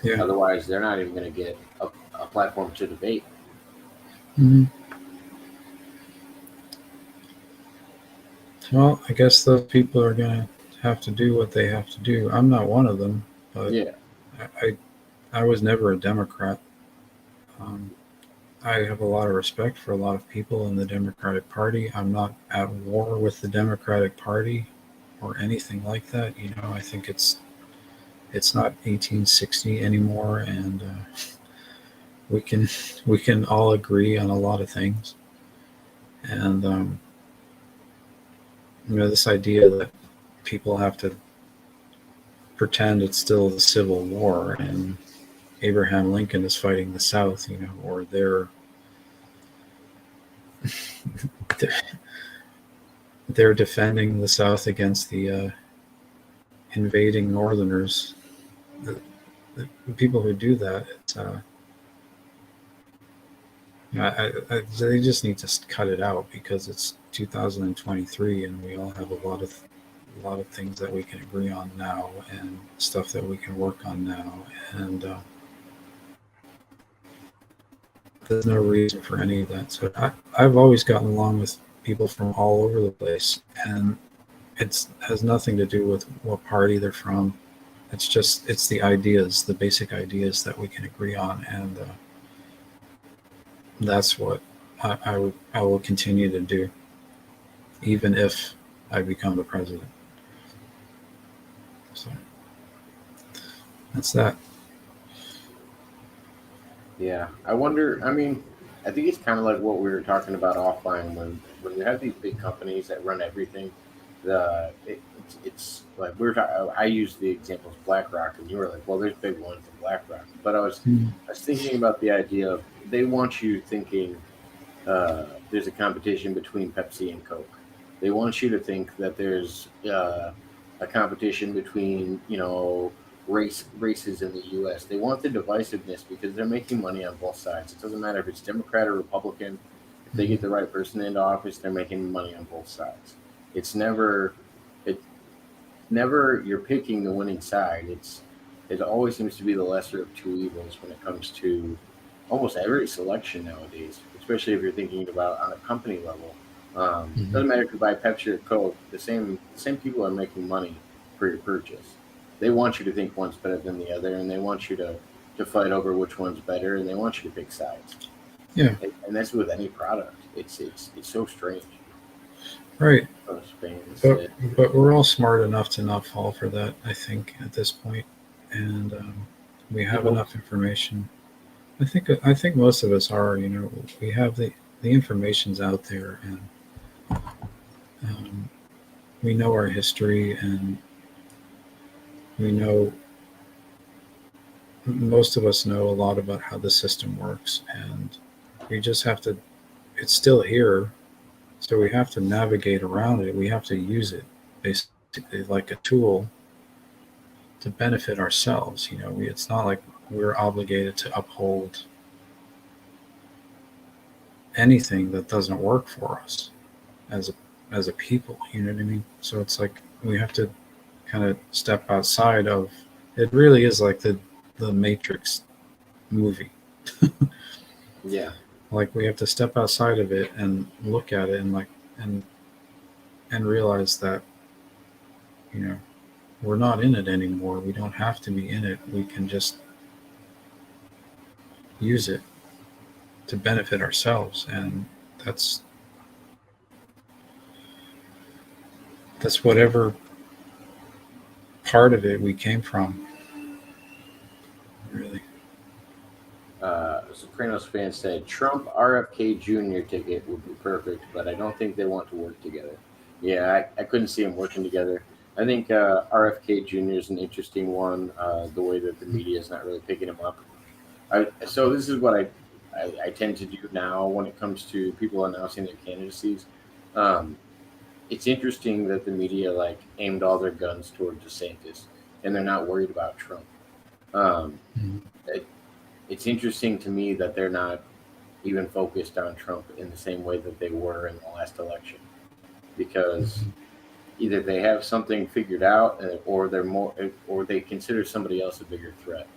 Yeah. Otherwise, they're not even going to get a platform to debate. Mhm. Well, I guess those people are going to have to do what they have to do. I'm not one of them, but Yeah, I, I was never a Democrat. Um, I have a lot of respect for a lot of people in the Democratic Party. I'm not at war with the Democratic Party or anything like that. You know, I think it's not 1860 anymore, and we can we can all agree on a lot of things. And this idea that people have to pretend it's still the Civil War and Abraham Lincoln is fighting the South, or they're defending the South against the invading Northerners. The, the people who do that, they just need to cut it out because it's 2023 and we all have a lot of things that we can agree on now and stuff that we can work on now, and there's no reason for any of that. So I've always gotten along with people from all over the place, and it has nothing to do with what party they're from. It's the ideas, the basic ideas that we can agree on, and that's what I will continue to do, even if I become the president. So that's that. yeah. I wonder. I mean, I think it's kind of like what we were talking about offline when you have these big companies that run everything. It's like we were talking. I used the examples of BlackRock, and you were like, "Well, there's big ones in BlackRock." But Mm. I was thinking about the idea of they want you thinking there's a competition between Pepsi and Coke. They want you to think that there's a competition between races in the U.S. They want the divisiveness because they're making money on both sides. It doesn't matter if it's Democrat or Republican. If they Mhm. get the right person into office, they're making money on both sides. It's never it never you're picking the winning side. It always seems to be the lesser of two evils when it comes to almost every selection nowadays, especially if you're thinking about on a company level. Mhm. Doesn't matter if you buy Pepsi or Coke. The same people are making money for your purchase. They want you to think one's better than the other, and they want you to fight over which one's better, and they want you to pick sides. Yeah, And that's with any product. It's so strange. right. So strange. But but we're all smart enough to not fall for that, I think, at this point, and we You have hope. enough information. I think most of us are. We have the information's out there, and um, we know our history, and we know most of us know a lot about how the system works, and we just have to. It's still here, so we have to navigate around it. We have to use it basically like a tool to benefit ourselves. It's not like we're obligated to uphold anything that doesn't work for us as a people. You know what I mean? So it's like we have to kind of step outside of. It really is like the Matrix movie. Yeah. Like we have to step outside of it and look at it and and realize that you know we're not in it anymore. We don't have to be in it. We can just use it to benefit ourselves, and that's that's whatever part of it we came from, really. Sopranos fan said Trump RFK Jr. ticket would be perfect, but I don't think they want to work together. Yeah, I couldn't see them working together. I think RFK Jr. is an interesting one. The way that the media is not really picking him up. So this is what I tend to do now when it comes to people announcing their candidacies. Um, it's interesting that the media like aimed all their guns toward DeSantis, and they're not worried about Trump. Um, Mhm. it, it's interesting to me that they're not even focused on Trump in the same way that they were in the last election, because Mhm. either they have something figured out, or or they consider somebody else a bigger threat.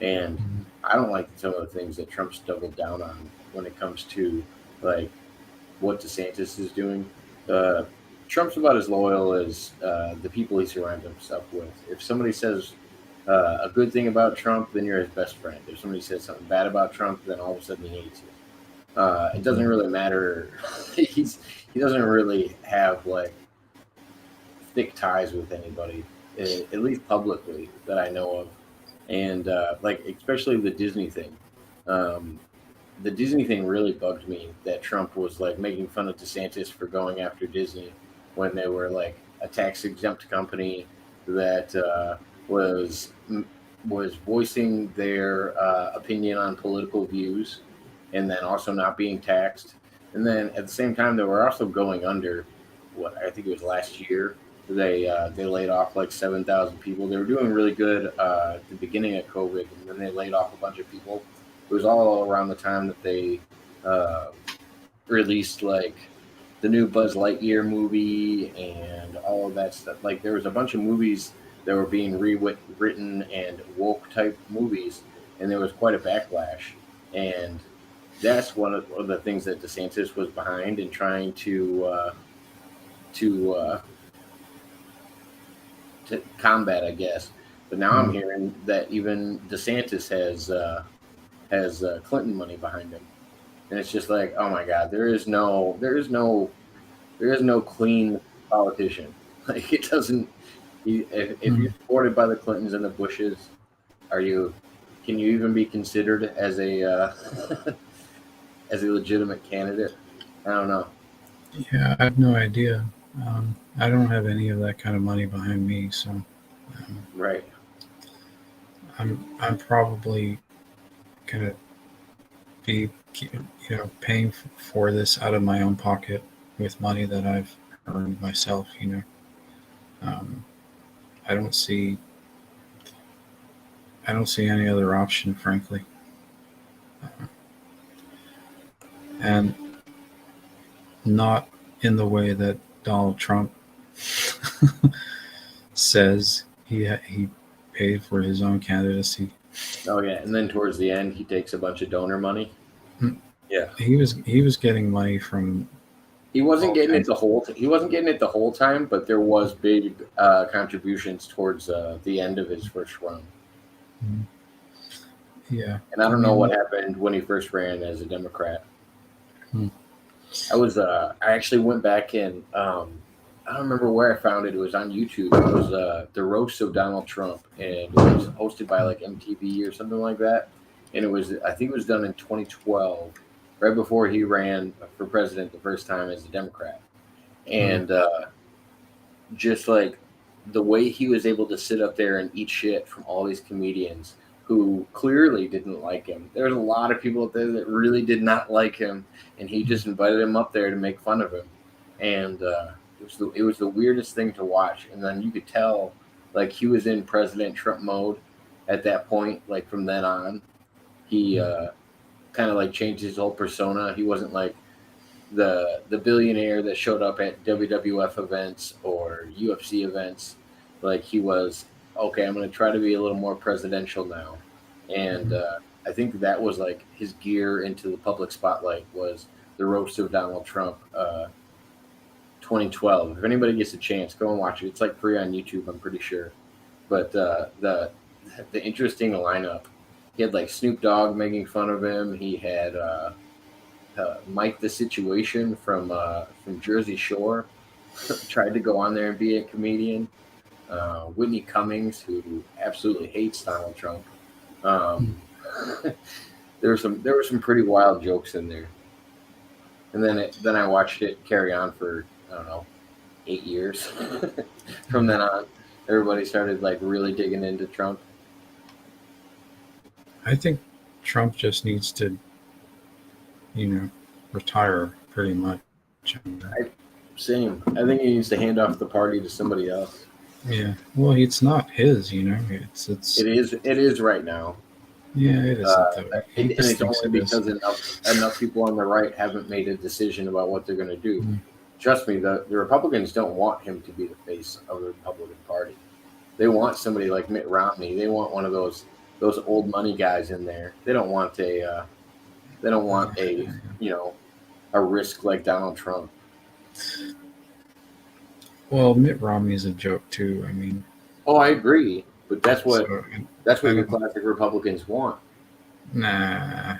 And Mhm. I don't like some of the things that Trump's doubled down on when it comes to like what DeSantis is doing. Uh, Trump's about as loyal as the people he surrounds himself with. If somebody says a good thing about Trump, then you're his best friend. If somebody says something bad about Trump, then all of a sudden he hates you. It doesn't Mhm. really matter. He doesn't really have like thick ties with anybody, at least publicly that I know of. And like especially the Disney thing. Um, the Disney thing really bugged me that Trump was like making fun of DeSantis for going after Disney when they were like a tax exempt company that was voicing their opinion on political views and then also not being taxed. And then at the same time, they were also going under. What I think it was last year, they laid off like 7,000 people. They were doing really good at the beginning of COVID, and then they laid off a bunch of people. It was all around the time that they uh, released like the new Buzz Lightyear movie and all of that stuff. Like there was a bunch of movies that were being rewritten and woke type movies, and there was quite a backlash. And that's one of the things that DeSantis was behind in trying to to combat, I guess. But now I'm Mhm. hearing that even DeSantis has Clinton money behind him, and it's just like, oh my God, there is no clean politician. Like it doesn't. If you're Mhm. supported by the Clintons and the Bushes, are you? Can you even be considered as a as a legitimate candidate? I don't know. Yeah, I have no idea. I don't have any of that kind of money behind me, so Right. I'm probably gonna be paying for this out of my own pocket with money that I've earned myself. Um, I don't see I don't see any other option, frankly, and not in the way that Donald Trump says he paid for his own candidacy. Oh yeah. And then towards the end, he takes a bunch of donor money. Mm, Yeah. he was getting money from He wasn't all getting it kinds the of whole. He wasn't getting it the whole time, but there was big contributions towards the end of his first run. Mhm. Yeah, And I I don't know what mean, happened when he first ran as a Democrat. hmm, I actually went back and I don't remember where I found it. It was on YouTube. It was the roast of Donald Trump, and it was hosted by like MTV or something like that. And it was I think it was done in 2012, right before he ran for president the first time as a Democrat. hmm, And just like the way he was able to sit up there and eat shit from all these comedians who clearly didn't like him. There's a lot of people out there that really did not like him, and he just invited him up there to make fun of him. And it was the weirdest thing to watch. And then you could tell like he was in President Trump mode at that point. Like from then on, he kind of like changed his whole persona. He wasn't like the billionaire that showed up at WWF events or UFC events. Like he was okay. I'm going to try to be a little more presidential now, and hmm. I think that was like his gear into the public spotlight was the roast of Donald Trump, 2012. If anybody gets a chance, go and watch it. It's like free on YouTube, I'm pretty sure. But the interesting lineup. He had like Snoop Dogg making fun of him. He had Mike the Situation from Jersey Shore tried to go on there and be a comedian. Whitney Cummings, who absolutely hates Donald Trump. Um, there were some pretty wild jokes in there, and then I watched it carry on for I don't know 8 years. From Yeah. then on, everybody started like really digging into Trump. I think Trump just needs to, you know, retire pretty much. I mean, Same. I think he needs to hand off the party to somebody else. yeah. Well, it's not his, you know. It's It is right now. yeah, it isn't though. He And just it's thinks only it is. because enough people on the right haven't made a decision about what they're going to do. Mm. Trust me, the Republicans don't want him to be the face of the Republican Party. They want somebody like Mitt Romney. They want one of those old money guys in there. They don't want a you know a risk like Donald Trump. Well, Mitt Romney is a joke too. I mean, Oh, I agree, but so that's what I your don't. classic Republicans want. Nah.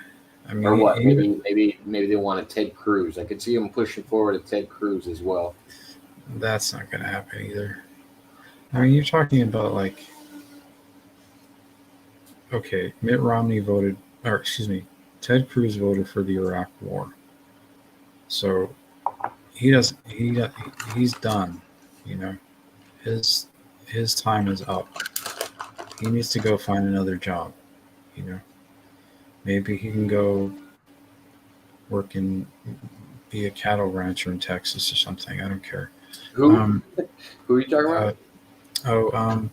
I Or mean, what? Maybe they want a Ted Cruz. I could see them pushing forward a Ted Cruz as well. that's not going to happen either. I mean, you're talking about like, okay, Mitt Romney voted, or excuse me, Ted Cruz voted for the Iraq War. So he doesn't. He's done. You know, his his time is up. He needs to go find another job. You know, maybe he can go work in, be a cattle rancher in Texas or something. I don't care. Who? Um, Who are you talking uh, about? oh,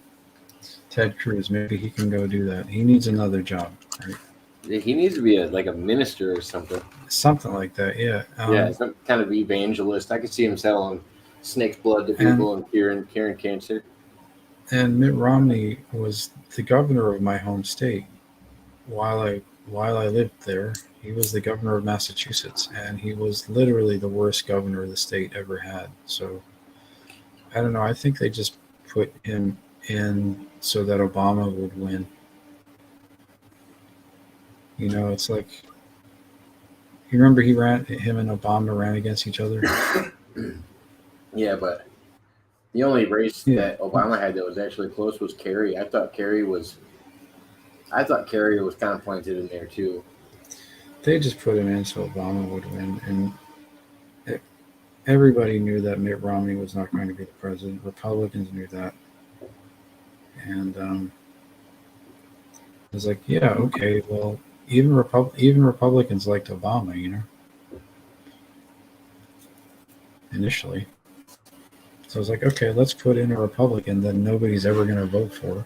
Ted Cruz. Maybe he can go do that. He needs another job, right? He needs to be like a minister or something. Something like that. Yeah. Yeah, some kind of evangelist. I could see him selling snake's blood to And people and curing cancer. and Mitt Romney was the governor of my home state while I lived there. He was the governor of Massachusetts, and he was literally the worst governor the state ever had. So I don't know. I think they just put him in so that Obama would win. You know, it's like you remember him and Obama ran against each other. Yeah, but the only race Yeah, that Obama had that was actually close was Kerry. I thought Kerry was kind of pointed in there too. they just put him in so Obama would win, and e- everybody knew that Mitt Romney was not going to be the president. Republicans knew that, and it was like, yeah, okay, well, even Republicans liked Obama, you know, initially. So I was like, okay, let's put in a Republican that nobody's ever going to vote for.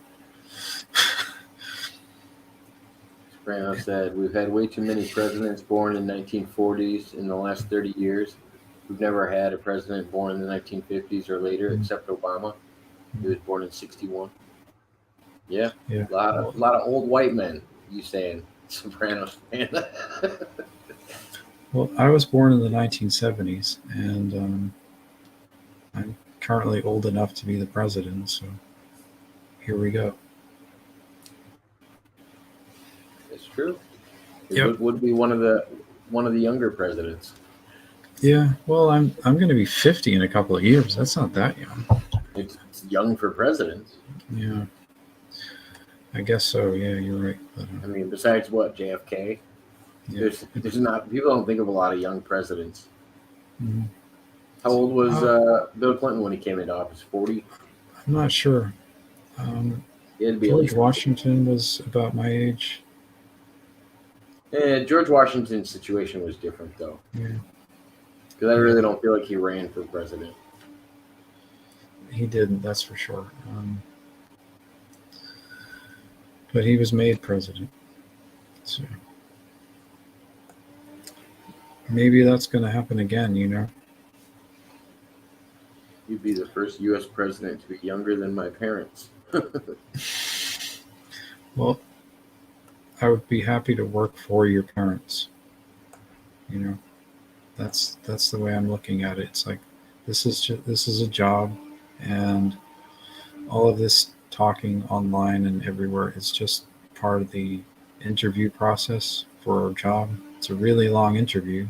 Soprano said, "We've had way too many presidents born in 1940s in the last 30 years. We've never had a president born in the 1950s or later, Mm, except Obama. He mm, was born in '61. Yeah, yeah, lot of old white men. You saying Sopranos fan? Well, I was born in the 1970s, and I'm currently old enough to be the president. So here we go. It's true. It Yep. would be one of the younger presidents. Yeah. Well, I'm going to be 50 in a couple of years. That's not that young. It's young for presidents. Yeah. I guess so. Yeah, you're right. But, I mean, besides what JFK, yeah. there's not people don't think of a lot of young presidents. Mhm. How old was Uh, Bill Clinton when he came into office? 40. I'm not sure. Um, He had to be at George least. Washington was about my age. George Washington's situation was different though, Yeah. because I Yeah. really don't feel like he ran for president. He didn't. That's for sure. But he was made president. So maybe that's going to happen again. He'd be the first U.S. president to be younger than my parents. Well, I would be happy to work for your parents. You know, that's the way I'm looking at it. It's like this is a job, and all of this talking online and everywhere is just part of the interview process for a job. It's a really long interview,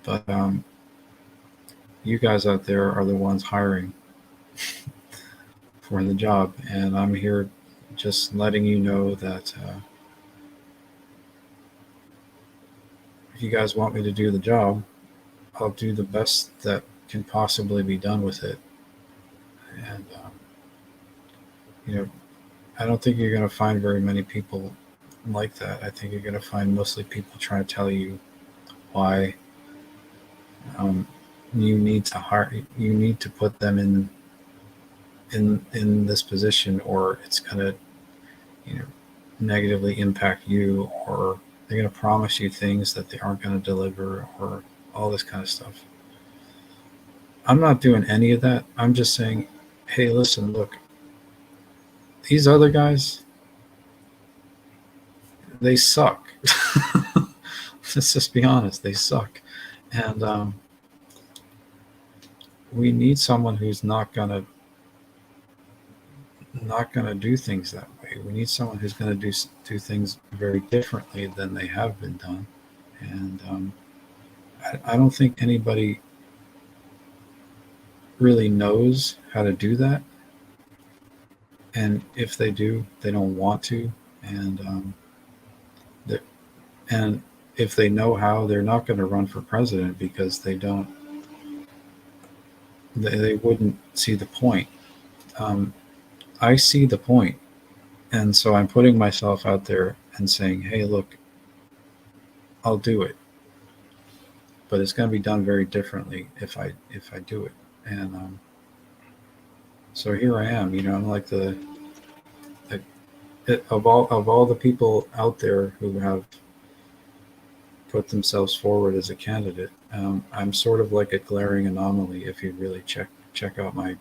but you guys out there are the ones hiring for the job, and I'm here just letting you know that if you guys want me to do the job, I'll do the best that can possibly be done with it. And you know, I don't think you're going to find very many people like that. I think you're going to find mostly people trying to tell you why um, you need to hire, you need to put them in this position, or it's going to, you know, negatively impact you, or they're going to promise you things that they aren't going to deliver, or all this kind of stuff. I'm not doing any of that. I'm just saying, hey, listen, look, these other guys, they suck. Let's just be honest, they suck. And we need someone who's not gonna do things that way. We need someone who's gonna do things very differently than they have been done. And I don't think anybody really knows how to do that. And if they do, they don't want to. And and if they know how, they're not going to run for president because they don't. They wouldn't see the point. Um, I see the point, and so I'm putting myself out there and saying, "Hey, look, I'll do it, but it's going to be done very differently if I do it." And so here I am. I'm like like of all the people out there who have put themselves forward as a candidate. I'm sort of like a glaring anomaly if you really check out my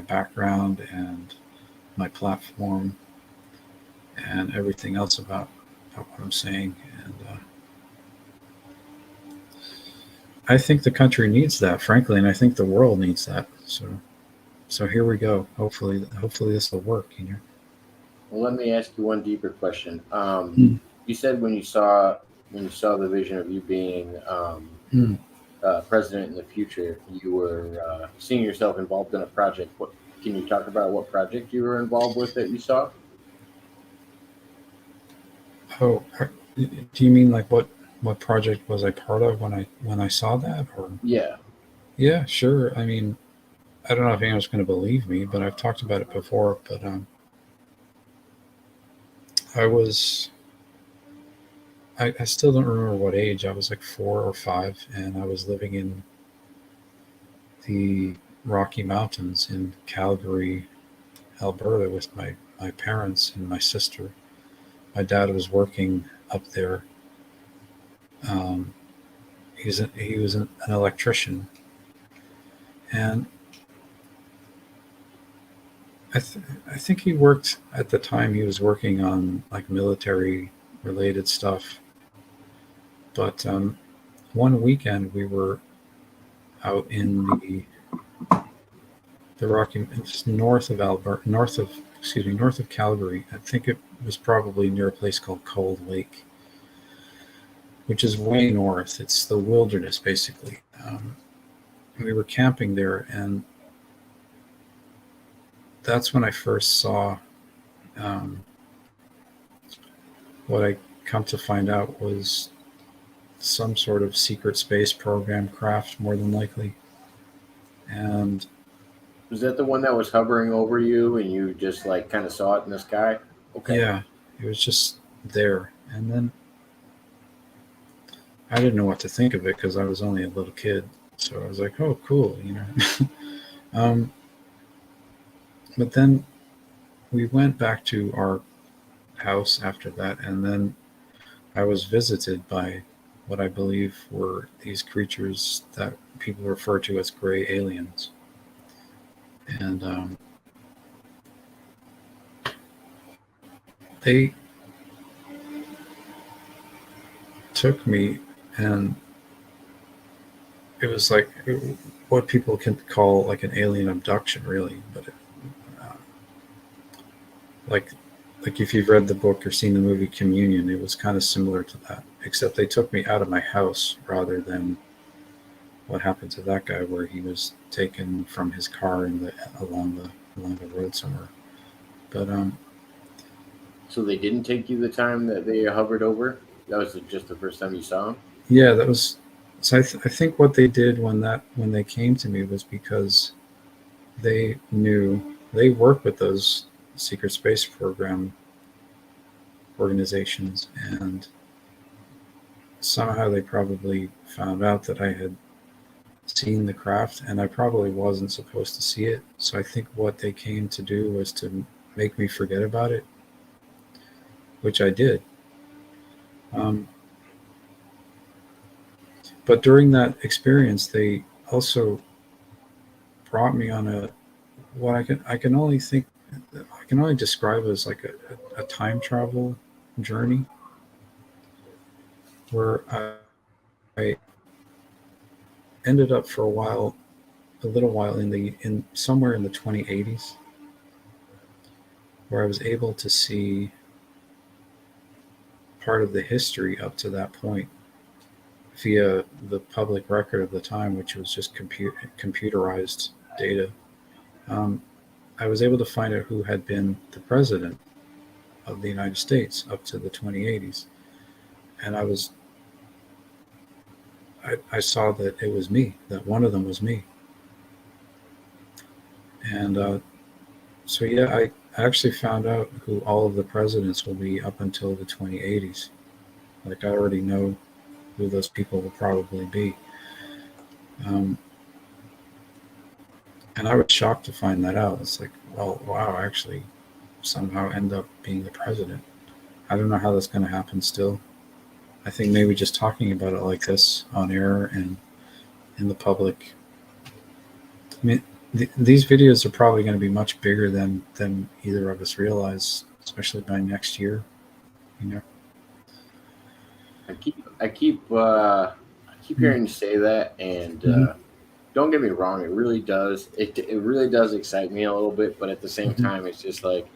background and my platform and everything else about what I'm saying. And I think the country needs that, frankly, and I think the world needs that. So here we go. Hopefully this will work. Well, let me ask you one deeper question. Mm. You said when you saw the vision of you being Mm. president in the future, you were seeing yourself involved in a project. What can you talk about? What project you were involved with that you saw? Oh, do you mean like what project was I part of when I saw that? Or Yeah. yeah, sure. I mean, I don't know if anyone's going to believe me, but I've talked about it before. But I was, I still don't remember what age. I was like 4 or 5, and I was living in the Rocky Mountains in Calgary, Alberta, with my parents and my sister. My dad was working up there. Um, he was an electrician, and I think he worked at the time. He was working on like military related stuff, But one weekend we were out in the Rocky, it's north of Alberta, north of Calgary. I think it was probably near a place called Cold Lake, which is way north. It's the wilderness, basically. We were camping there, and that's when I first saw um, what I come to find out was some sort of secret space program craft, more than likely. And Was that the one that was hovering over you and you just like kind of saw it in the sky? Okay. yeah, it was just there. And then I didn't know what to think of it because I was only a little kid. So I was like, oh, cool, you know. um, but then we went back to our house after that, and then I was visited by what I believe were these creatures that people refer to as gray aliens. And they took me, and it was like what people can call like an alien abduction, really. But uh, like like if you've read the book or seen the movie Communion, it was kind of similar to that, except they took me out of my house rather than what happened to that guy, where he was taken from his car along the road somewhere. But So they didn't take you the time that they hovered over? That was just the first time you saw them? yeah, that was. So I think what they did when they came to me was because they knew they work with those secret space program organizations, and somehow they probably found out that I had seen the craft, and I probably wasn't supposed to see it. So I think what they came to do was to make me forget about it, which I did. Um, but during that experience, they also brought me on a what I can only describe as like a time travel journey where I ended up for a little while in somewhere in the 2080s, where I was able to see part of the history up to that point via the public record of the time, which was just computerized data. Um, I was able to find out who had been the president of the United States up to the 2080s, and I saw that it was me, that one of them was me, and so yeah, I actually found out who all of the presidents will be up until the 2080s. Like I already know who those people will probably be. Um, and I was shocked to find that out. It's like, well, wow, I actually somehow end up being the president. I don't know how that's going to happen still. I think maybe just talking about it like this on air and in the public. I mean, these videos are probably going to be much bigger than either of us realize, especially by next year. You know. I keep hearing you say that, and Mm-hmm. don't get me wrong, it really does. It really does excite me a little bit, but at the same Mm-hmm. time, it's just like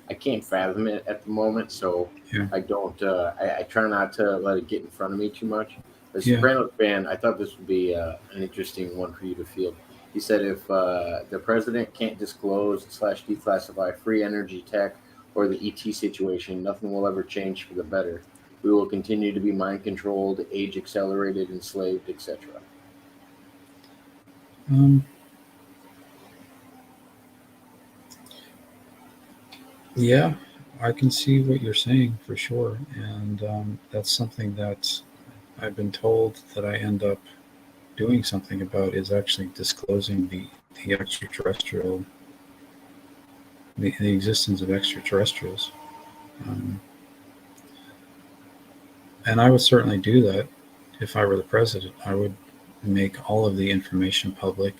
I can't fathom it at the moment. So Yeah. I don't. I try not to let it get in front of me too much. As a Yeah. Sopranos fan, I thought this would be an interesting one for you to field. He said if the president can't disclose slash declassify free energy tech or the ET situation, nothing will ever change for the better. We will continue to be mind controlled, age accelerated, enslaved, etc. Um, yeah, I can see what you're saying for sure, and that's something that I've been told that I end up doing something about is actually disclosing the extraterrestrial the existence of extraterrestrials. Um, and I would certainly do that if I were the president. I would make all of the information public.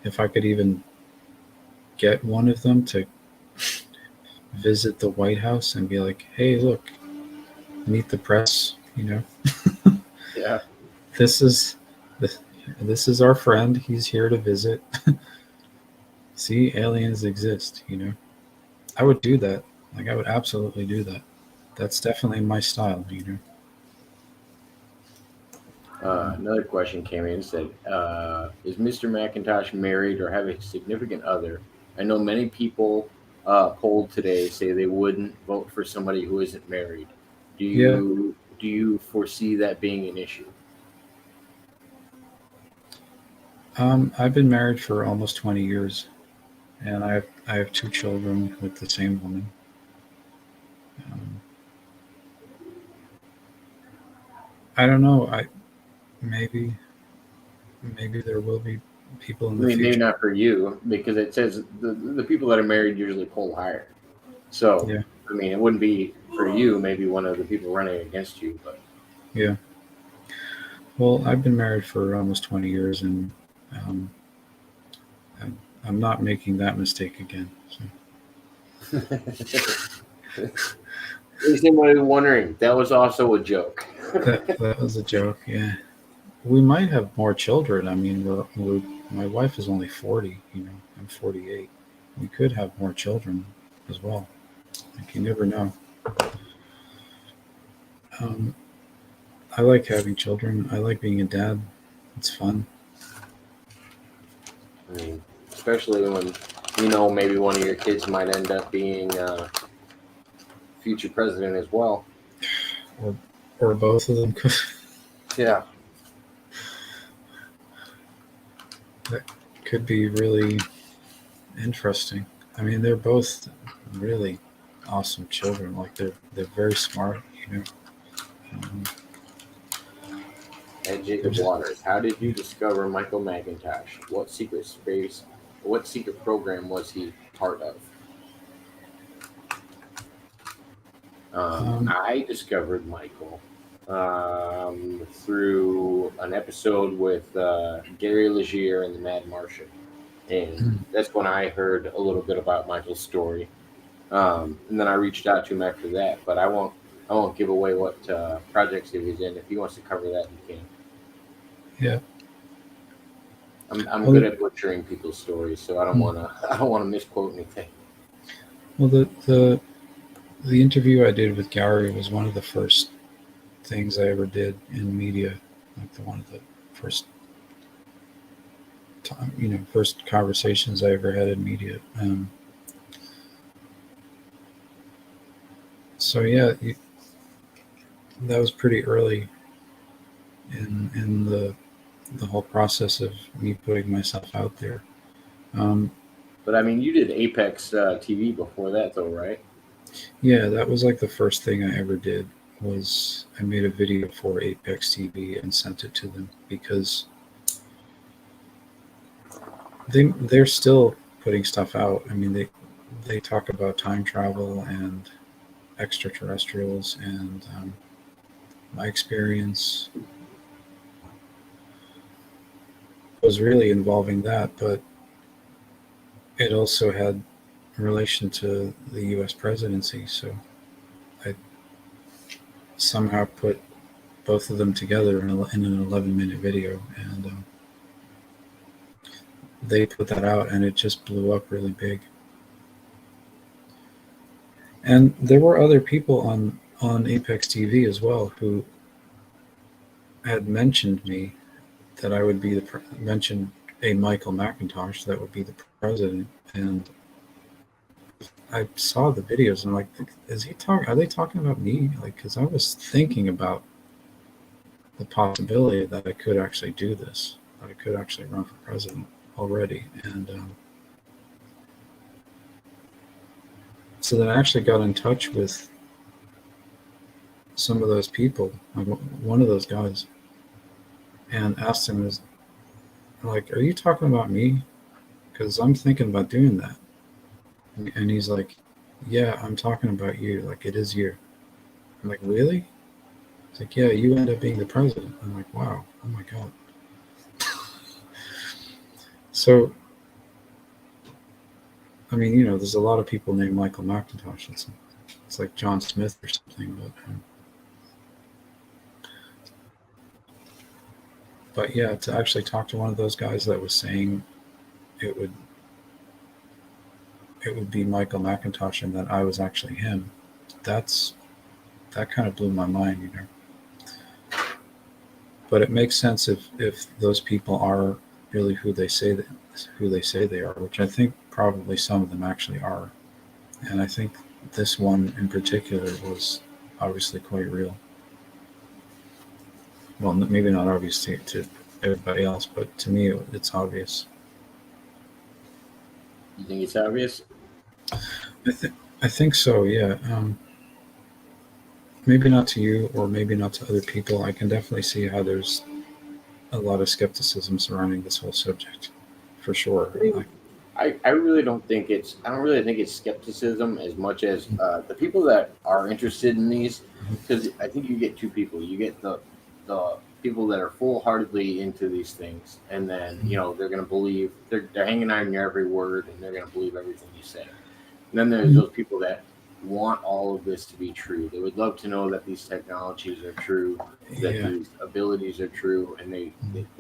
If I could even get one of them to visit the White House and be like, "Hey, look, meet the press," you know. Yeah. this is this is our friend. He's here to visit. See, aliens exist. I would do that. Like, I would absolutely do that. That's definitely my style. Another question came in and said, "Is Mr. Macintosh married or have a significant other? I know many people polled today say they wouldn't vote for somebody who isn't married. Do Yeah. you foresee that being an issue?" I've been married for almost 20 years, and I have two children with the same woman. Um, I don't know. Maybe there will be people in I the mean, maybe future. not for you because it says the people that are married usually poll higher. So, Yeah, I mean, it wouldn't be for you. Maybe one of the people running against you, but yeah. Well, I've been married for almost 20 years, and um, I'm not making that mistake again. So is anybody wondering? That was also a joke. that was a joke. Yeah, we might have more children. I mean, my wife is only 40. I'm 48. We could have more children as well. Like, you never know. Um, I like having children. I like being a dad. It's fun. I mean, especially when maybe one of your kids might end up being future president as well. Or both of them could. Yeah. That could be really interesting. I mean, they're both really awesome children. Like, they're very smart. Um, At they're Jacob just Waters, how did you discover Michael Macintosh? What secret program was he part of? um, I discovered Michael through an episode with Gary Legier and the Mad Martian, and that's when I heard a little bit about Michael's story. And then I reached out to him after that, but I won't give away what projects he was in. If he wants to cover that, he can. yeah. I'm good Well, at butchering people's stories, so I don't want to I don't want to misquote anything. well, the interview I did with Gary was one of the first things I ever did in media. Like, one of the first time, first conversations I ever had in media. So yeah, that was pretty early in the whole process of me putting myself out there. Um, But I mean, you did Apex TV before that, though, right? yeah, that was like the first thing I ever did. Was I made a video for Apex TV and sent it to them because they're still putting stuff out. I mean, they talk about time travel and extraterrestrials, and my experience was really involving that, but it also had relation to the U.S. presidency. So I somehow put both of them together in an 11-minute video, and they put that out, and it just blew up really big. And there were other people on Apex TV as well who had mentioned me that I would be mentioned a Michael Macintosh that would be the president, and I saw the videos and I'm like, is he talking? Are they talking about me? Like, because I was thinking about the possibility that I could actually do this, that I could actually run for president already, and so then I actually got in touch with some of those people, like one of those guys, and asked him, "Is like, are you talking about me? Because I'm thinking about doing that." And he's like, "Yeah, I'm talking about you. Like, it is you." I'm like, "Really?" He's like, "Yeah, you end up being the president." I'm like, "Wow, oh my god." So, I mean, there's a lot of people named Michael Macintosh. It's like John Smith or something, but but yeah, to actually talk to one of those guys that was saying it would it would be Michael Macintosh and that I was actually him, that's that kind of blew my mind, you know. But it makes sense if those people are really who they say they are, which I think probably some of them actually are. And I think this one in particular was obviously quite real. Well, maybe not obvious to everybody else, but to me, it's obvious. You think it's obvious? I think I think so. Yeah. Maybe not to you, or maybe not to other people. I can definitely see how there's a lot of skepticism surrounding this whole subject, for sure. I mean, I really don't think it's I don't really think it's skepticism as much as the people that are interested in these, because I think you get two people. You get the people that are full heartedly into these things, and then they're going to believe they're hanging on your every word, and they're going to believe everything you say. And then there's those people that want all of this to be true. They would love to know that these technologies are true, that Yeah. these abilities are true, and they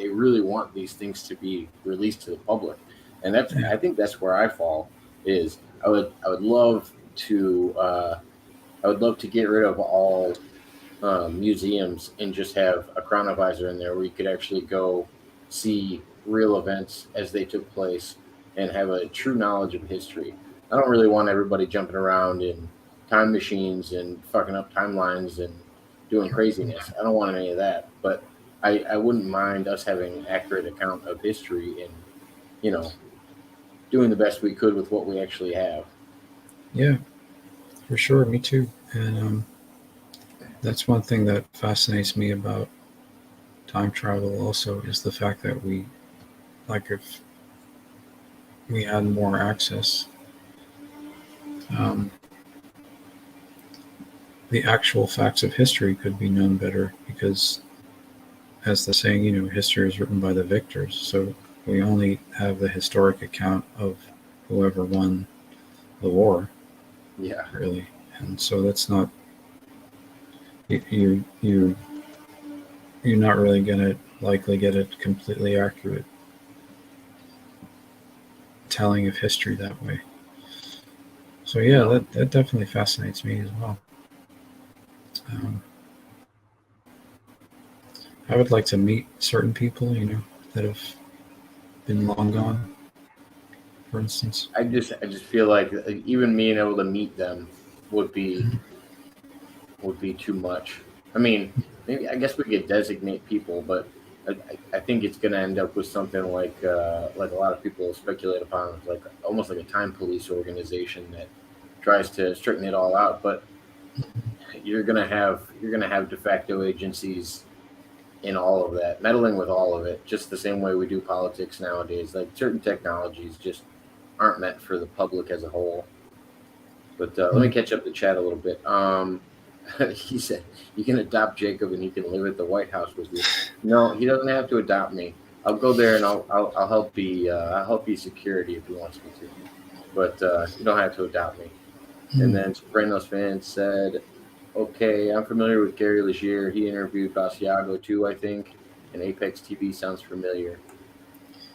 really want these things to be released to the public. And Yeah. I think that's where I fall. Is I would love to I would love to get rid of all museums and just have a chronovisor in there where you could actually go see real events as they took place and have a true knowledge of history. I don't really want everybody jumping around in time machines and fucking up timelines and doing craziness. I don't want any of that. But I wouldn't mind us having an accurate account of history and, you know, doing the best we could with what we actually have. Yeah, for sure. Me too. And that's one thing that fascinates me about time travel. Also, is the fact that if we had more access, um, the actual facts of history could be known better because, as the saying, history is written by the victors. So we only have the historic account of whoever won the war, Yeah. really. And so that's not you you're not really gonna likely get a completely accurate telling of history that way. So yeah, No. that definitely fascinates me as well. Um, I would like to meet certain people, that have been long gone, for instance. I just feel like even being able to meet them would be would be too much. I mean, maybe I guess we could designate people, but I think it's going to end up with something like a lot of people speculate upon, like almost like a time police organization that tries to straighten it all out. But you're gonna have de facto agencies in all of that, meddling with all of it, just the same way we do politics nowadays. Like certain technologies just aren't meant for the public as a whole. But let me Mm. catch up the chat a little bit. He said you can adopt Jacob and he can live at the White House with you. No, he doesn't have to adopt me. I'll go there and I'll help be security if he wants me to. But you don't have to adopt me. And Mm. then Sopranos fan said, "Okay, I'm familiar with Gary Legier. He interviewed Basiago too, I think. And Apex TV sounds familiar."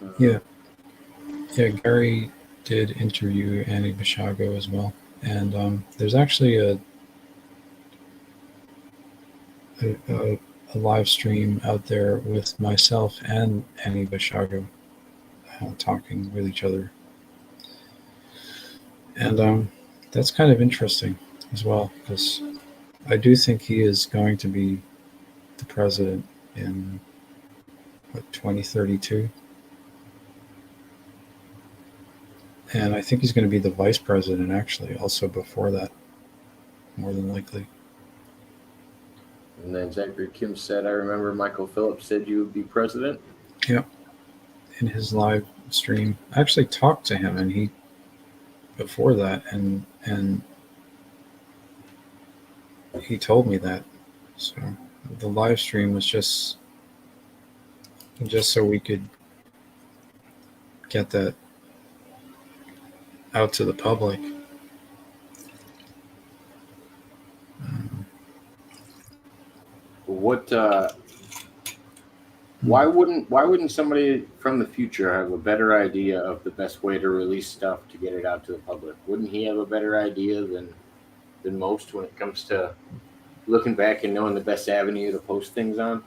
Yeah, Um, yeah. Gary did interview Annie Bashago as well, and there's actually a live stream out there with myself and Annie Bashago talking with each other, and that's kind of interesting as well because I do think he is going to be the president in 2032, and I think he's going to be the vice president actually also before that, more than likely. and then Zachary Kim said, "I remember Michael Phillips said you would be president." Yeah, in his live stream, I actually talked to him, and he before that, and he told me that. So the live stream was just so we could get that out to the public. Um, What Why wouldn't somebody from the future have a better idea of the best way to release stuff to get it out to the public? Wouldn't he have a better idea than most when it comes to looking back and knowing the best avenue to post things on?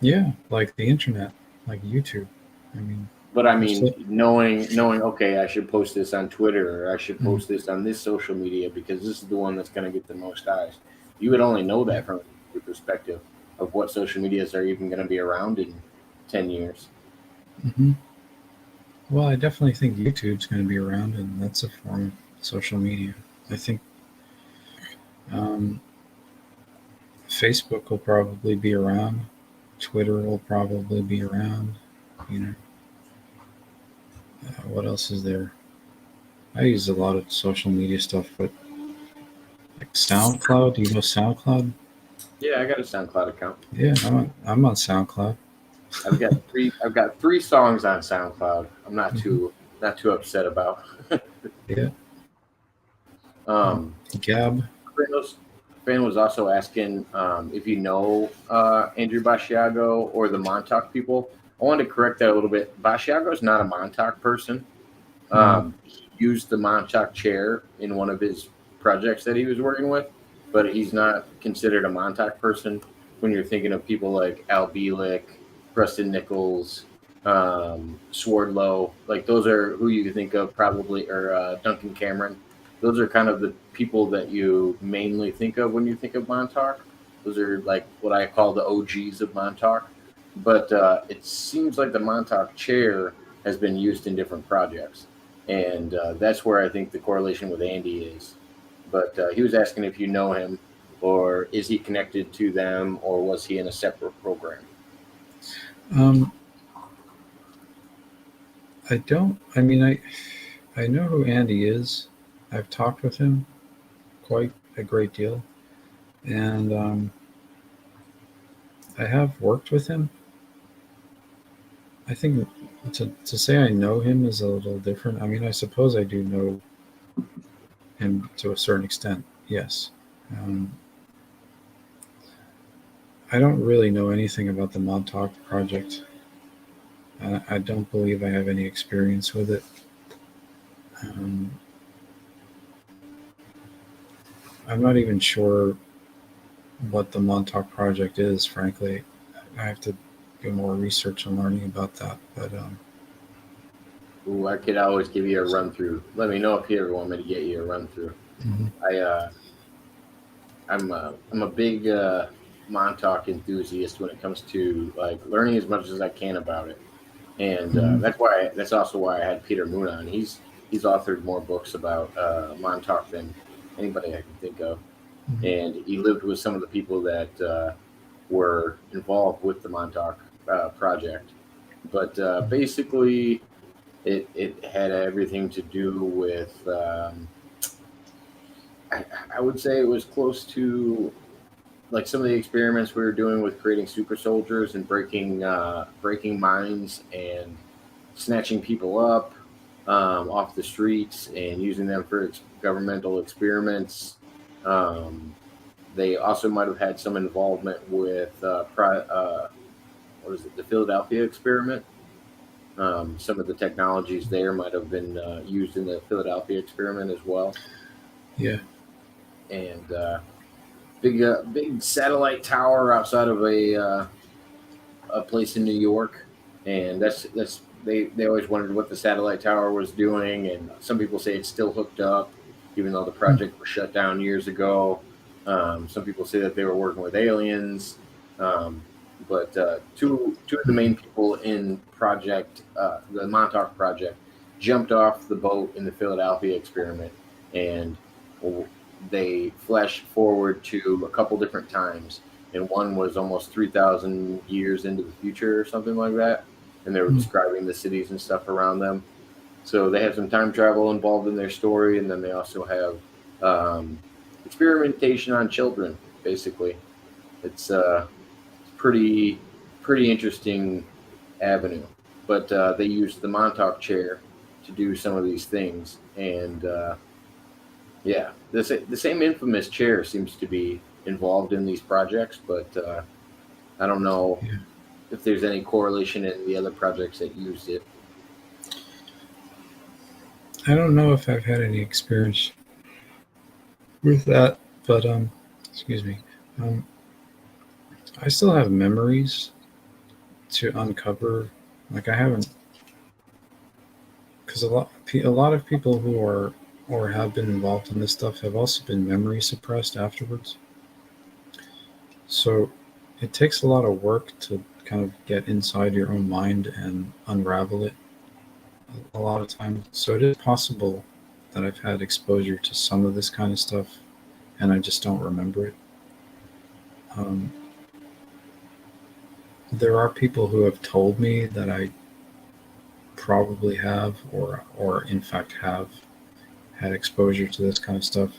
Yeah, like the internet, like YouTube. I mean, But I there's mean, so, knowing okay, I should post this on Twitter or I should mm, post this on this social media because this is the one that's going to get the most eyes. You would only know yeah. that from your perspective of what social medias are even going to be around in 10 years. Hmm. Well, I definitely think YouTube's going to be around, and that's a form of social media. I think um, Facebook will probably be around. Twitter will probably be around. You know, what else is there? I use a lot of social media stuff, but like SoundCloud. Do you know SoundCloud? Yeah, I got a SoundCloud account. Yeah, I'm on SoundCloud. I've got three songs on SoundCloud. I'm not Hmm. too upset about. Yeah, um, Gab. Fan was also asking if you know Andrew Basciago or the Montauk people. I wanted to correct that a little bit. Basciago is not a Montauk person. No. He used the Montauk chair in one of his projects that he was working with, but he's not considered a Montauk person when you're thinking of people like Al Bielek, Preston Nichols, Swardlow. Like those are who you think of probably, or Duncan Cameron. Those are kind of the people that you mainly think of when you think of Montauk. Those are like what I call the OGs of Montauk. But it seems like the Montauk chair has been used in different projects, and that's where I think the correlation with Andy is. But he was asking if you know him, or is he connected to them, or was he in a separate program? Um, I don't. I mean, I know who Andy is. I've talked with him quite a great deal, and I have worked with him. I think to say I know him is a little different. I mean, I suppose I do know him to a certain extent. Yes. Um, I don't really know anything about the Montauk project. I don't believe I have any experience with it. Um, I'm not even sure what the Montauk project is, frankly. I have to do more research and learning about that. But Ooh, I could always give you a run through. Let me know if you ever want me to get you a run through. mhm, I I'm a big Montauk enthusiast when it comes to like learning as much as I can about it, and mhm, that's also why I had Peter Moon on. He's authored more books about Montauk than anybody I can think of, mhm, and he lived with some of the people that were involved with the Montauk project. But basically, it had everything to do with. I would say it was close to like some of the experiments we were doing with creating super soldiers and breaking minds and snatching people up off the streets and using them for governmental experiments. Um, they also might have had some involvement with what is it, the Philadelphia experiment. Some of the technologies there might have been used in the Philadelphia experiment as well. yeah, And big satellite tower outside of a place in New York, and that's they always wondered what the satellite tower was doing, and some people say it's still hooked up, even though the mm, project was shut down years ago. Some people say that they were working with aliens, um, but two of the main people in the Montauk project jumped off the boat in the Philadelphia experiment, and they flashed forward to a couple different times, and one was almost 3,000 years into the future or something like that. And they were mm, describing the cities and stuff around them. So they have some time travel involved in their story, and then they also have experimentation on children. Basically, it's pretty interesting avenue. But they used the Montauk chair to do some of these things, and yeah, the same infamous chair seems to be involved in these projects, but I don't know. yeah. if there's any correlation in the other projects that used it. I don't know if I've had any experience with that, but excuse me. Um, I still have memories to uncover. Like I haven't, because a lot of people who are or have been involved in this stuff have also been memory suppressed afterwards. So it takes a lot of work to kind of get inside your own mind and unravel it a lot of times. So it is possible that I've had exposure to some of this kind of stuff and I just don't remember it. Um, there are people who have told me that I probably have or in fact have had exposure to this kind of stuff,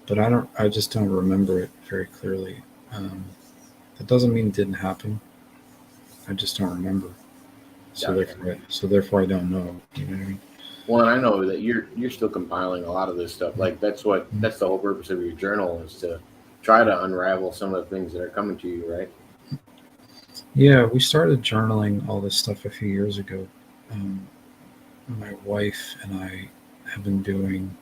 but I just don't remember it very clearly. Um, that doesn't mean it didn't happen. I just don't remember. Gotcha. So therefore I don't know. You know what I mean? Well, and I know that you're still compiling a lot of this stuff. Like that's the whole purpose of your journal is to try to unravel some of the things that are coming to you, right? Yeah, we started journaling all this stuff a few years ago. Um, my wife and I have been doing.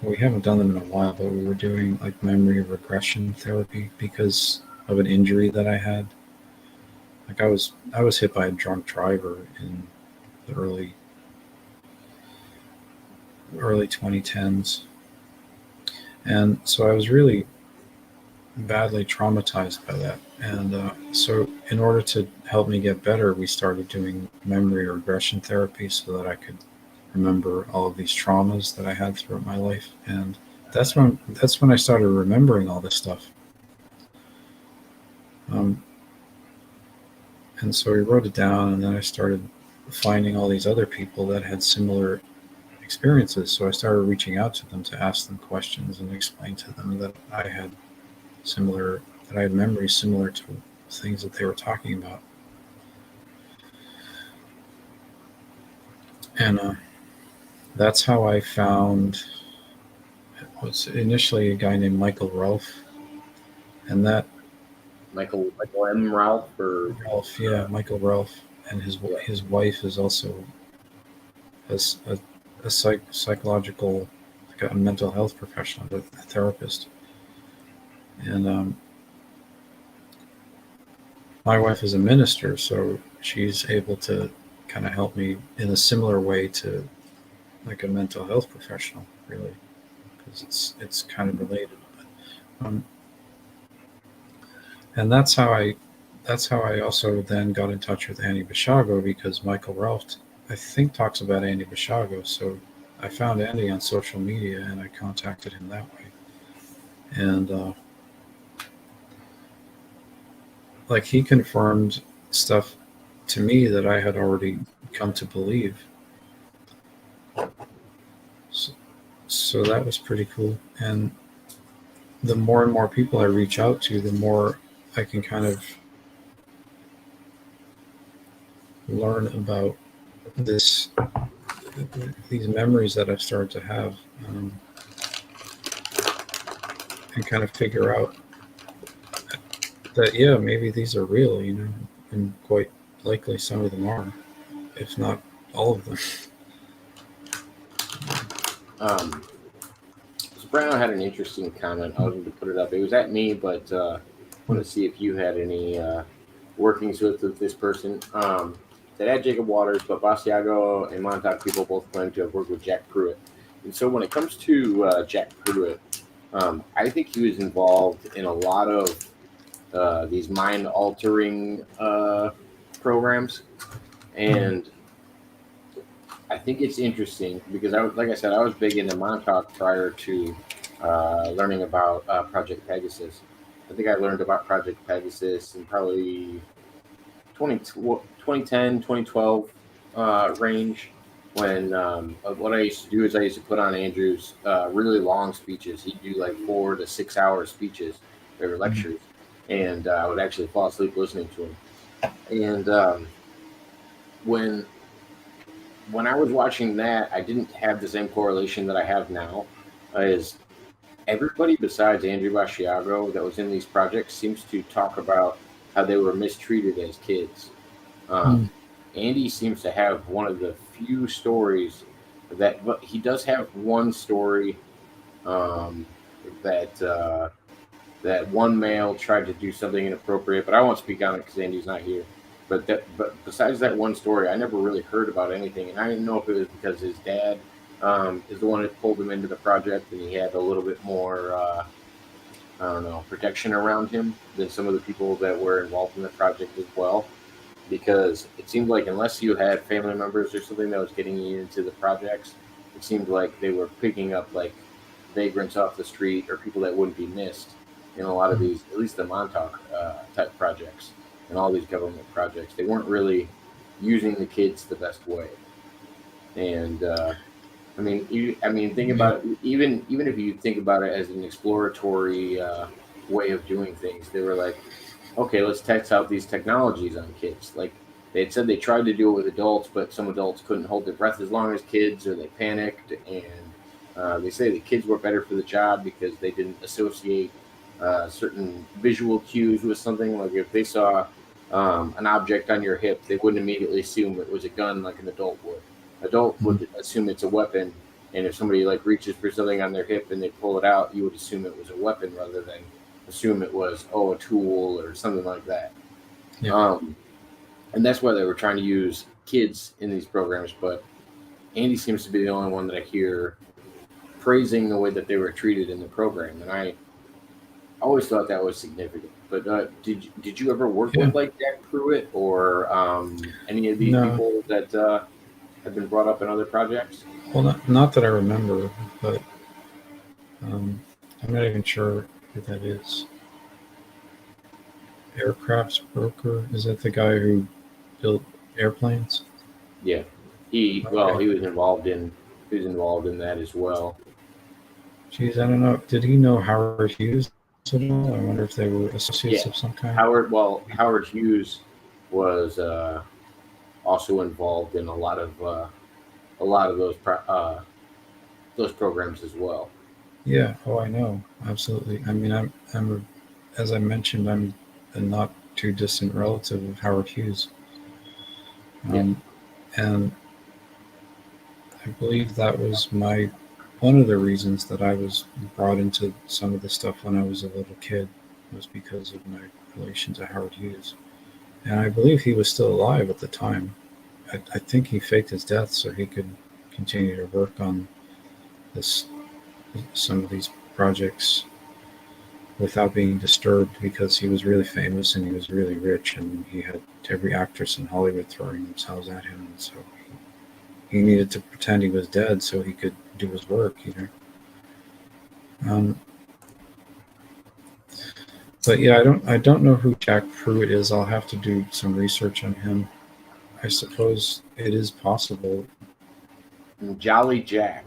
Well, we haven't done them in a while, but we were doing like memory regression therapy because of an injury that I had. Like I was hit by a drunk driver in the early 2010s, and so I was really badly traumatized by that. And so, in order to help me get better, we started doing memory regression therapy so that I could remember all of these traumas that I had throughout my life. And that's when I started remembering all this stuff. Um, and so we wrote it down, and then I started finding all these other people that had similar experiences. So I started reaching out to them to ask them questions and explain to them that similar I had memories similar to things that they were talking about. And that's how I found was initially a guy named Michael Ralph, and that Michael M. Ralph or Ralph, yeah, Michael Ralph, and yeah. his wife is also a psychological, like a mental health professional, a therapist, and my wife is a minister, so she's able to kind of help me in a similar way to like a mental health professional, really, because it's kind of related. Um, and that's how I also then got in touch with Annie Bishago because Michael Ralph, I think, talks about Annie Bishago. So I found Andy on social media and I contacted him that way. And like he confirmed stuff to me that I had already come to believe. So, so that was pretty cool. And the more and more people I reach out to, the more I can kind of learn about this these memories that I've started to have, and kind of figure out that yeah, maybe these are real, you know, and quite likely some of them are, if not all of them. Um, so Brown had an interesting comment. I was going to put it up. It was at me, but I want to see if you had any workings with this person. That had Jacob Waters, but Basiago and Montauk people both claim to have worked with Jack Pruitt. And so when it comes to Jack Pruitt, I think he was involved in a lot of these mind altering programs. And I think it's interesting because like I said, I was big into Montauk prior to learning about Project Pegasus. I think I learned about Project Pegasus in probably 2010, 2012 range. When what I used to do is I used to put on Andrew's really long speeches. He'd do like 4 to 6 hour speeches. They were lectures, and I would actually fall asleep listening to them. And when I was watching that, I didn't have the same correlation that I have now. Is everybody besides Andrew Basciago that was in these projects seems to talk about how they were mistreated as kids. Hmm. Um, Andy seems to have one of the few stories that, but he does have one story um, that that one male tried to do something inappropriate, but I won't speak on it because Andy's not here. But besides that one story, I never really heard about anything, and I didn't know if it was because his dad is the one that pulled him into the project, and he had a little bit more, I don't know, protection around him than some of the people that were involved in the project as well. Because it seemed like unless you had family members or something that was getting you into the projects, it seemed like they were picking up like vagrants off the street or people that wouldn't be missed in a lot of these, at least the Montauk type projects and all these government projects. They weren't really using the kids the best way. And think Yeah. about it. Even if you think about it as an exploratory way of doing things, they were like, okay, let's test out these technologies on kids. Like they had said they tried to do it with adults, but some adults couldn't hold their breath as long as kids, or they panicked. And they say the kids were better for the job because they didn't associate certain visual cues with something. Like if they saw an object on your hip, they wouldn't immediately assume it was a gun like an adult would. Adult Hmm. would assume it's a weapon, and if somebody like reaches for something on their hip and they pull it out, you would assume it was a weapon rather than assume it was a tool or something like that. Yeah. Um, and that's why they were trying to use kids in these programs. But Andy seems to be the only one that I hear praising the way that they were treated in the program, and I always thought that was significant. But did you ever work Yeah. with like Jack Pruitt or any of these No. people that have been brought up in other projects? Well, not that I remember, but I'm not even sure who that is. Aircrafts broker? Is that the guy who built airplanes? Yeah, he Okay. was involved in that as well. Geez, I don't know. Did he know Howard Hughes at all? I wonder if they were associates Yeah, of some kind. Howard Hughes was also involved in a lot of those programs as well. Yeah. Oh, I know. Absolutely. I mean, as I mentioned, I'm a not too distant relative of Howard Hughes, Yeah, um, and I believe that was my one of the reasons that I was brought into some of the stuff when I was a little kid was because of my relation to Howard Hughes, and I believe he was still alive at the time. I think he faked his death so he could continue to work on this some of these projects without being disturbed because he was really famous and he was really rich and he had every actress in Hollywood throwing themselves at him, and so he needed to pretend he was dead so he could do his work, you know. But yeah, I don't know who Jack Pruitt is. I'll have to do some research on him. I suppose it is possible. and Jolly Jack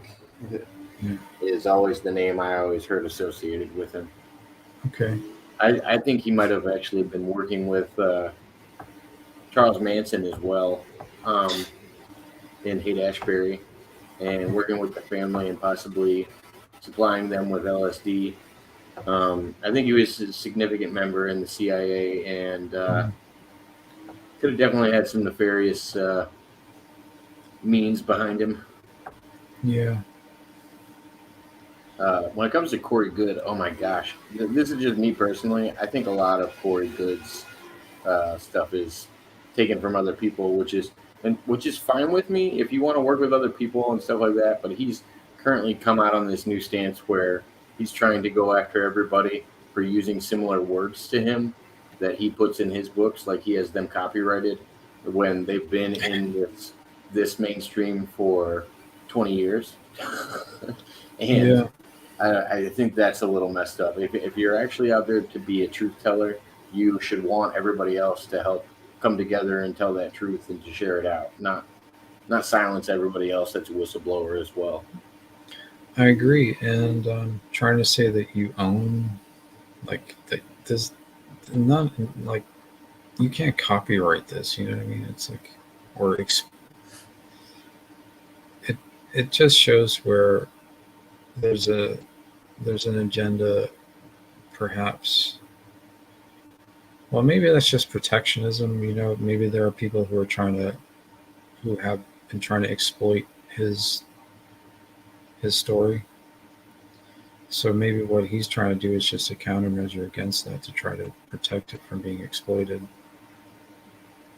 Yeah. is always the name I always heard associated with him. Okay. I think he might have actually been working with Charles Manson as well in Haight Ashbury and working with the family and possibly supplying them with LSD. I think he was a significant member in the CIA and Mm. could have definitely had some nefarious means behind him. Yeah. When it comes to Corey Good, oh my gosh, this is just me personally. I think a lot of Corey Good's stuff is taken from other people, which is fine with me if you want to work with other people and stuff like that. But he's currently come out on this new stance where he's trying to go after everybody for using similar words to him that he puts in his books, like he has them copyrighted when they've been in this mainstream for 20 years. And Yeah. I think that's a little messed up. If you're actually out there to be a truth teller, you should want everybody else to help come together and tell that truth and to share it out, not silence everybody else that's a whistleblower as well. I agree. And trying to say that you own, like, that this, not like, you can't copyright this, you know what I mean? It's like, or it, it just shows where there's there's an agenda, perhaps, Well, maybe that's just protectionism. Maybe there are people who have been trying to exploit his story. So maybe what he's trying to do is just a countermeasure against that to try to protect it from being exploited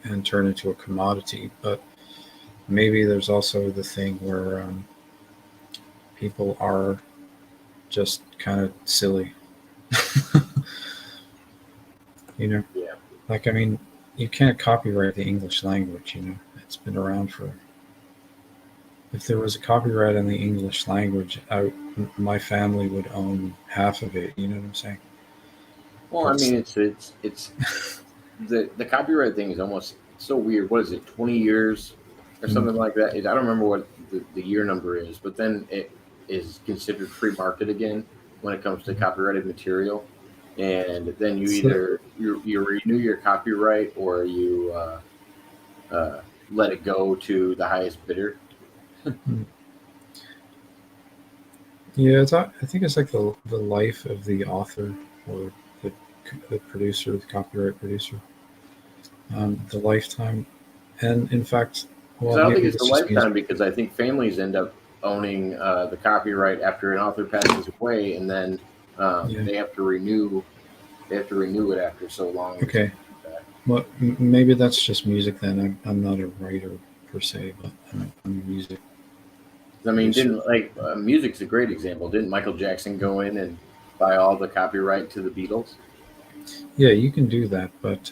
and turn into a commodity. But maybe there's also the thing where people are just kind of silly. you know, Yeah. like, I mean, you can't copyright the English language. It's been around for. If there was a copyright on the English language, my family would own half of it. You know what I'm saying? Well, I But mean, it's the copyright thing is almost so weird. What is it, 20 years or mm, something like that? I don't remember what the year number is, but then it is considered free market again when it comes to copyrighted material. And then you so, either you renew your copyright or you let it go to the highest bidder. mm, yeah, I think it's like the life of the author or the the producer, the copyright producer, the lifetime, and in fact, Because well, I don't think maybe it's the this just music. lifetime, because I think families end up owning the copyright after an author passes away, and then Yeah. they have to renew. They have to renew it after so long or Okay. something like that. Well, maybe that's just music then. I'm not a writer per se, but I'm a music 'Cause, I mean, producer. didn't like music's a great example. Didn't Michael Jackson go in and buy all the copyright to the Beatles? Yeah, you can do that, but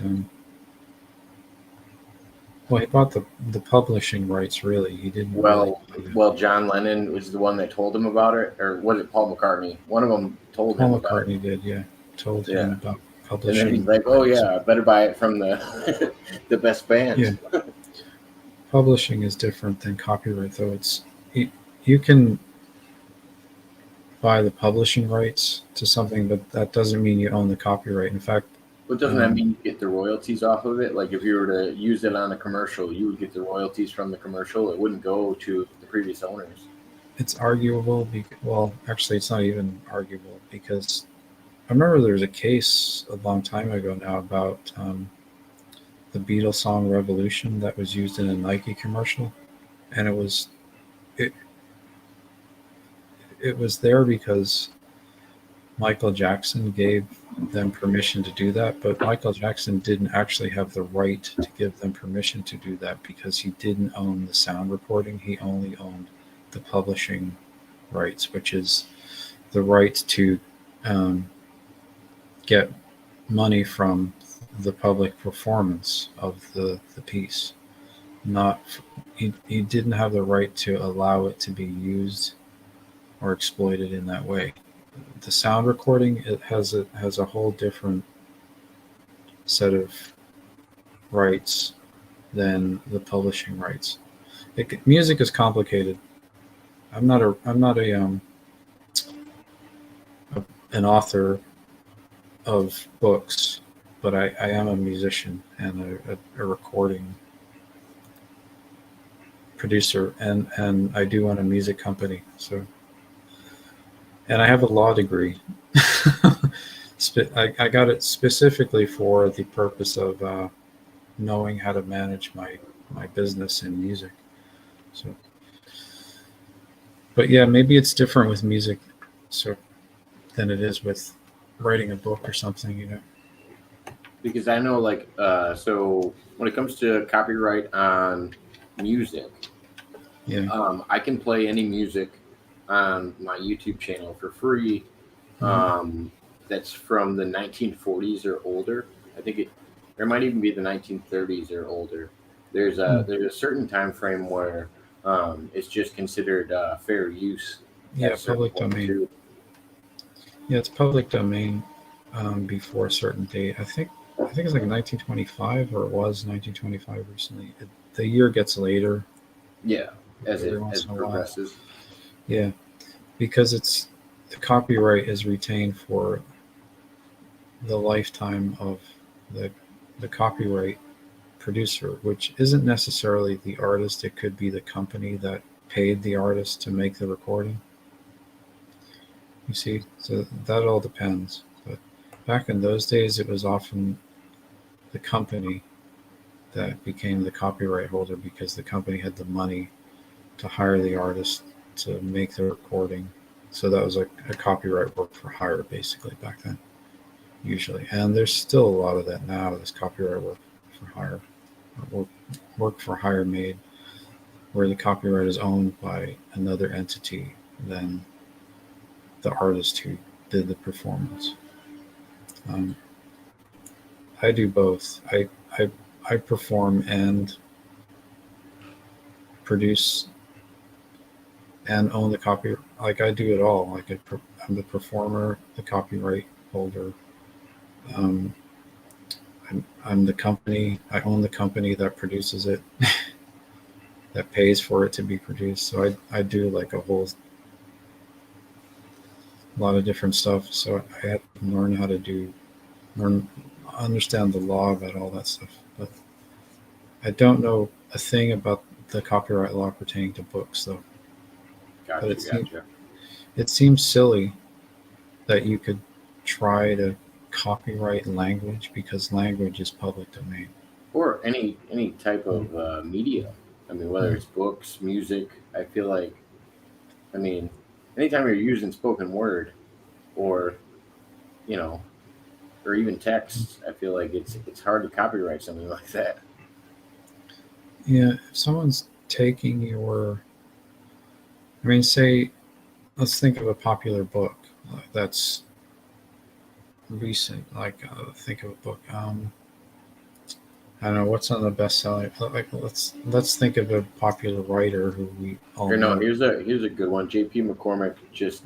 well, he bought the publishing rights. Really, he didn't really Well, buy the. John Lennon was the one that told him about it, or was it Paul McCartney? One of them told him Paul about it. McCartney did, yeah, told him Yeah, about and then he's publishing like, "Oh rights. yeah, I better buy it from the the best Yeah, bands." publishing is different than copyright, though. You can buy the publishing rights to something, but that doesn't mean you own the copyright. In fact, But doesn't that um, mean you get the royalties off of it? Like if you were to use it on a commercial, you would get the royalties from the commercial. It wouldn't go to the previous owners. it's arguable. Well, actually, it's not even arguable because I remember there was a case a long time ago now about the Beatles song "Revolution" that was used in a Nike commercial, and it it was there because Michael Jackson gave them permission to do that, but Michael Jackson didn't actually have the right to give them permission to do that because he didn't own the sound recording. He only owned the publishing rights, which is the right to um, get money from the public performance of the piece. Not he didn't have the right to allow it to be used or exploited in that way. The sound recording, it has a whole different set of rights than the publishing rights. Music is complicated. I'm not an author of books, but I am a musician and a recording producer, and I do own a music company. So, and I have a law degree. I got it specifically for the purpose of knowing how to manage my business in music. So, but yeah, maybe it's different with music, so than it is with writing a book or something. Because I know, like, so when it comes to copyright on music, Yeah. I can play any music on my YouTube channel for free. Mhm. Um, that's from the 1940s or older. I think there might even be the 1930s or older. Mm. There's a certain time frame where it's just considered fair use at Yeah, a certain public point domain. too. Yeah, it's public domain before a certain date. I think it's like 1925, or it was 1925 recently. The year gets later Yeah, every as once in it a while. progresses. Yeah, because the copyright is retained for the lifetime of the the copyright producer, which isn't necessarily the artist. It could be the company that paid the artist to make the recording. You see, so that all depends. But back in those days, it was often the company that became the copyright holder because the company had the money to hire the artist to make the recording. So that was like a copyright work for hire basically back then, usually. And there's still a lot of that now, this copyright work for hire, or work for hire made, where the copyright is owned by another entity than the artist who did the performance. Um, I do both. I perform and produce and own the copy. Like I do it all. Like I'm the performer, the copyright holder. Um, I'm the company. I own the company that produces it, that pays for it to be produced. So I do like a whole lot of different stuff. So I had to learn how to learn, understand the law about all that stuff. But I don't know a thing about the copyright law pertaining to books, though. But Gotcha. it seems silly that you could try to copyright language because language is public domain. Or any type of media. I mean, whether Mm. it's books, music. I feel like, I mean, anytime you're using spoken word, or you know, or even text, I feel like it's hard to copyright something like that. Yeah, if someone's taking your, I mean, say, let's think of a popular book that's recent. Like, think of a book. I don't know what's on the bestseller. Like, let's think of a popular writer who we all Or no, know. here's a good one. J.P. McCormick just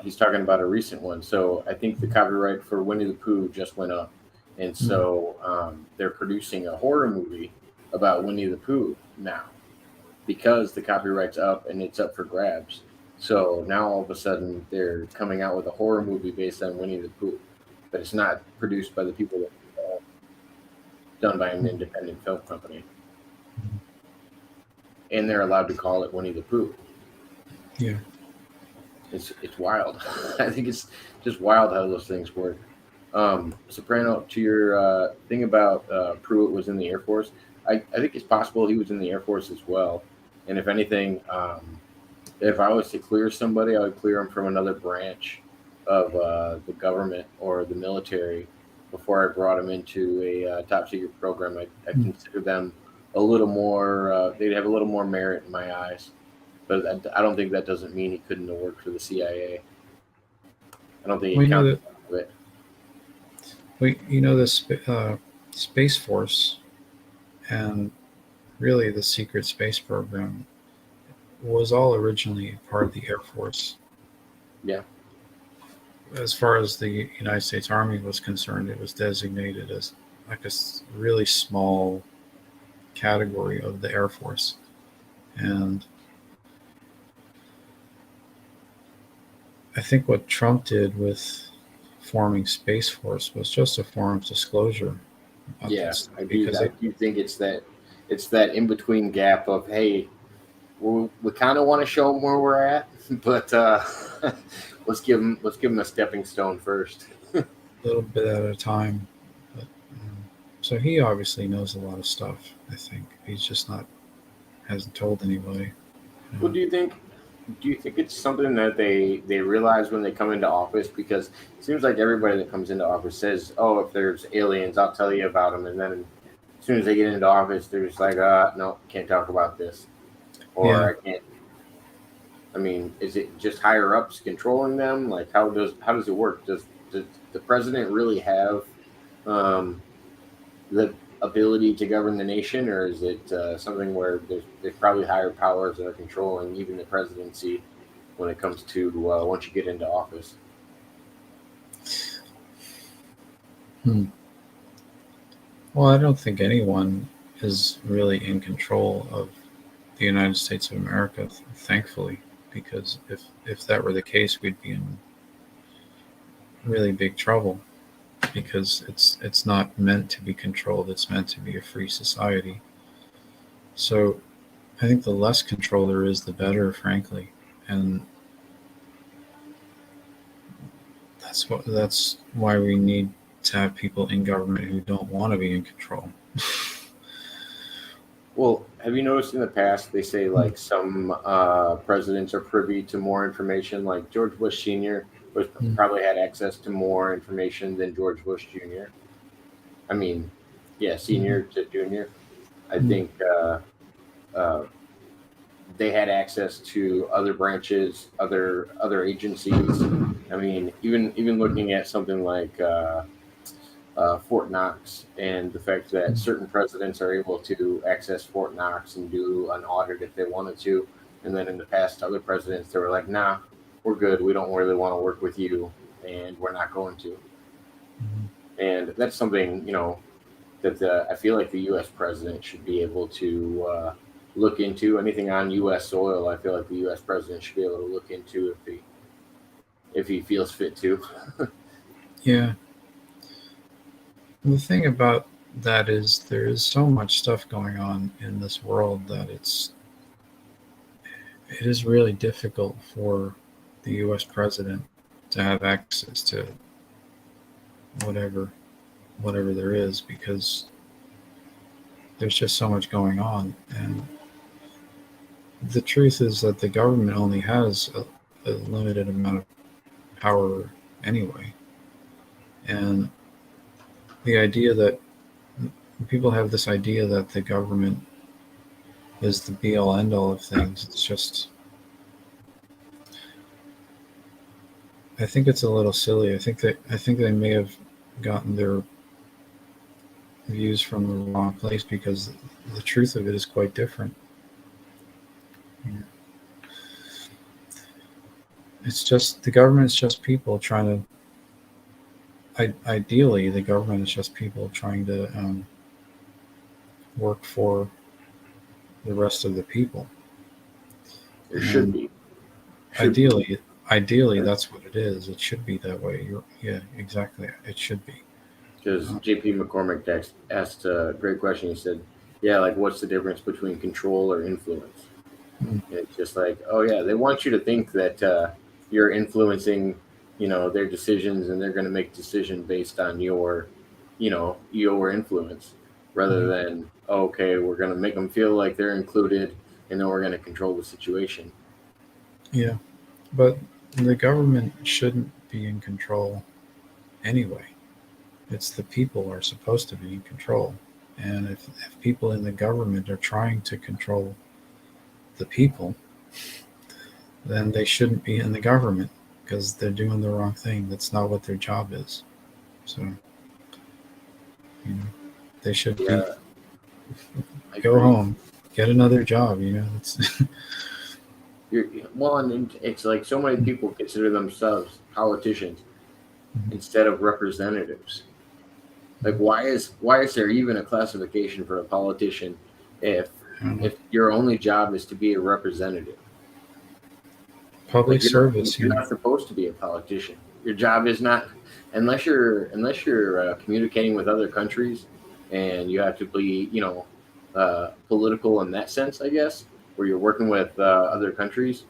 he's talking about a recent one. So I think the copyright for Winnie the Pooh just went up, and Mm. so they're producing a horror movie about Winnie the Pooh now because the copyright's up and it's up for grabs. So now all of a sudden they're coming out with a horror movie based on Winnie the Pooh, but it's not produced by the people that done by an independent film company, and they're allowed to call it Winnie the Pooh. Yeah. It's wild. I think it's just wild how those things work. Soprano, to your thing about Pruitt was in the Air Force, I think it's possible he was in the Air Force as well. And if anything, if I was to clear somebody, I would clear them from another branch of the government or the military before I brought them into a top secret program. I Mm. consider them a little more, they'd have a little more merit in my eyes. But I don't think that doesn't mean he couldn't have worked for the CIA. I don't think We it know counts that for it. the Space Force and really the secret space program was all originally part of the Air Force. Yeah. As far as the United States Army was concerned, it was designated as like a really small category of the Air Force. And I think what Trump did with forming Space Force was just a form of disclosure about that Yeah, stuff I do. because I it, do think it's that in between gap of hey, we kind of want to show them where we're at, but let's give them a stepping stone first. a little bit at a time. But, so he obviously knows a lot of stuff. I think he's just not hasn't told anybody. You Well, know? do you think it's something that they realize when they come into office? Because it seems like everybody that comes into office says, "Oh, if there's aliens, I'll tell you about them," and then as soon as they get into office, they're just like, no, can't talk about this," or Yeah. "I can't." I mean, is it just higher ups controlling them? Like, how does it work? Does the president really have um, the ability to govern the nation, or is it something where there's probably higher powers that are controlling even the presidency when it comes to once you get into office? Hmm. Well, I don't think anyone is really in control of the United States of America, thankfully, because if that were the case, we'd be in really big trouble because it's not meant to be controlled. It's meant to be a free society. So I think the less control there is, the better, frankly. And that's why we need to have people in government who don't want to be in control. Well, have you noticed in the past they say like some presidents are privy to more information? Like George Bush Sr. was probably had access to more information than George Bush Jr. I mean, yeah, senior to junior. I think uh, they had access to other branches, other agencies. I mean, even looking at something like Fort Knox and the fact that certain presidents are able to access Fort Knox and do an audit if they wanted to, and then in the past, other presidents they were like, "Nah, we're good. We don't really want to work with you, and we're not going to." And that's something that I feel like the U.S. president should be able to look into. Anything on U.S. soil, I feel like the U.S. president should be able to look into if he feels fit to. Yeah. The thing about that is there is so much stuff going on in this world that it is really difficult for the US president to have access to whatever there is, because there's just so much going on. And the truth is that the government only has a limited amount of power anyway. And the idea that people have this idea that the government is the be all end all of things, it's just, I think it's a little silly. I think they may have gotten their views from the wrong place, because the truth of it is quite different. It's just the government's just people trying to. Ideally, the government is just people trying to work for the rest of the people. There should be. Ideally, that's what it is. It should be that way. Yeah, exactly. It should be. Because J.P. McCormick asked a great question. He said, "Yeah, like what's the difference between control or influence?" And it's just like, oh yeah, they want you to think that you're influencing, their decisions, and they're going to make decisions based on your influence, rather than okay, we're going to make them feel like they're included, and then we're going to control the situation. Yeah, but the government shouldn't be in control anyway. It's the people who are supposed to be in control. And if people in the government are trying to control the people, then they shouldn't be in the government, because they're doing the wrong thing. That's not what their job is. So, they should Yeah, go home, get another job. It's well, and it's like so many people consider themselves politicians instead of representatives. Like, why is there even a classification for a politician if your only job is to be a representative? public Like service. you're not supposed to be a politician. Your job is not, unless you're communicating with other countries, and you have to be political in that sense, I guess, where you're working with other countries.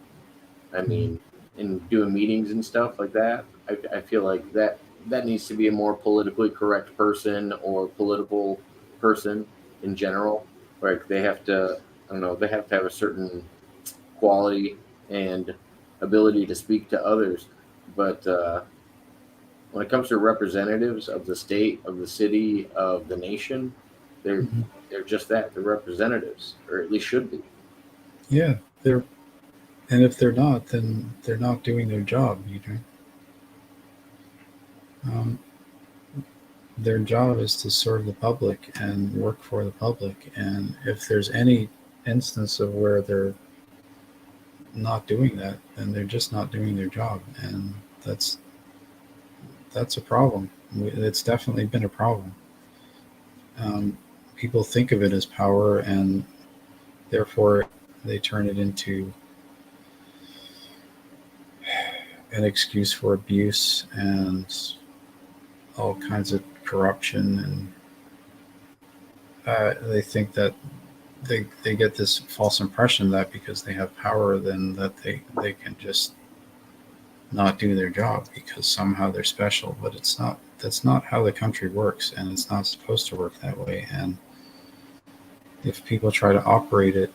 I mean, and doing meetings and stuff like that. I feel like that needs to be a more politically correct person or political person in general. Like they have to, I don't know, they have to have a certain quality and ability to speak to others. But when it comes to representatives of the state, of the city, of the nation, they're they're just that. They're representatives, or at least should be. Yeah, they're, and if they're not, then they're not doing their job. Um, their job is to serve the public and work for the public. And if there's any instance of where they're not doing that, then they're just not doing their job, and that's a problem. It's definitely been a problem. People think of it as power, and therefore they turn it into an excuse for abuse and all kinds of corruption. And they think that they get this false impression that because they have power, then that they can just not do their job because somehow they're special, but it's not. That's not how the country works, and it's not supposed to work that way. And if people try to operate it,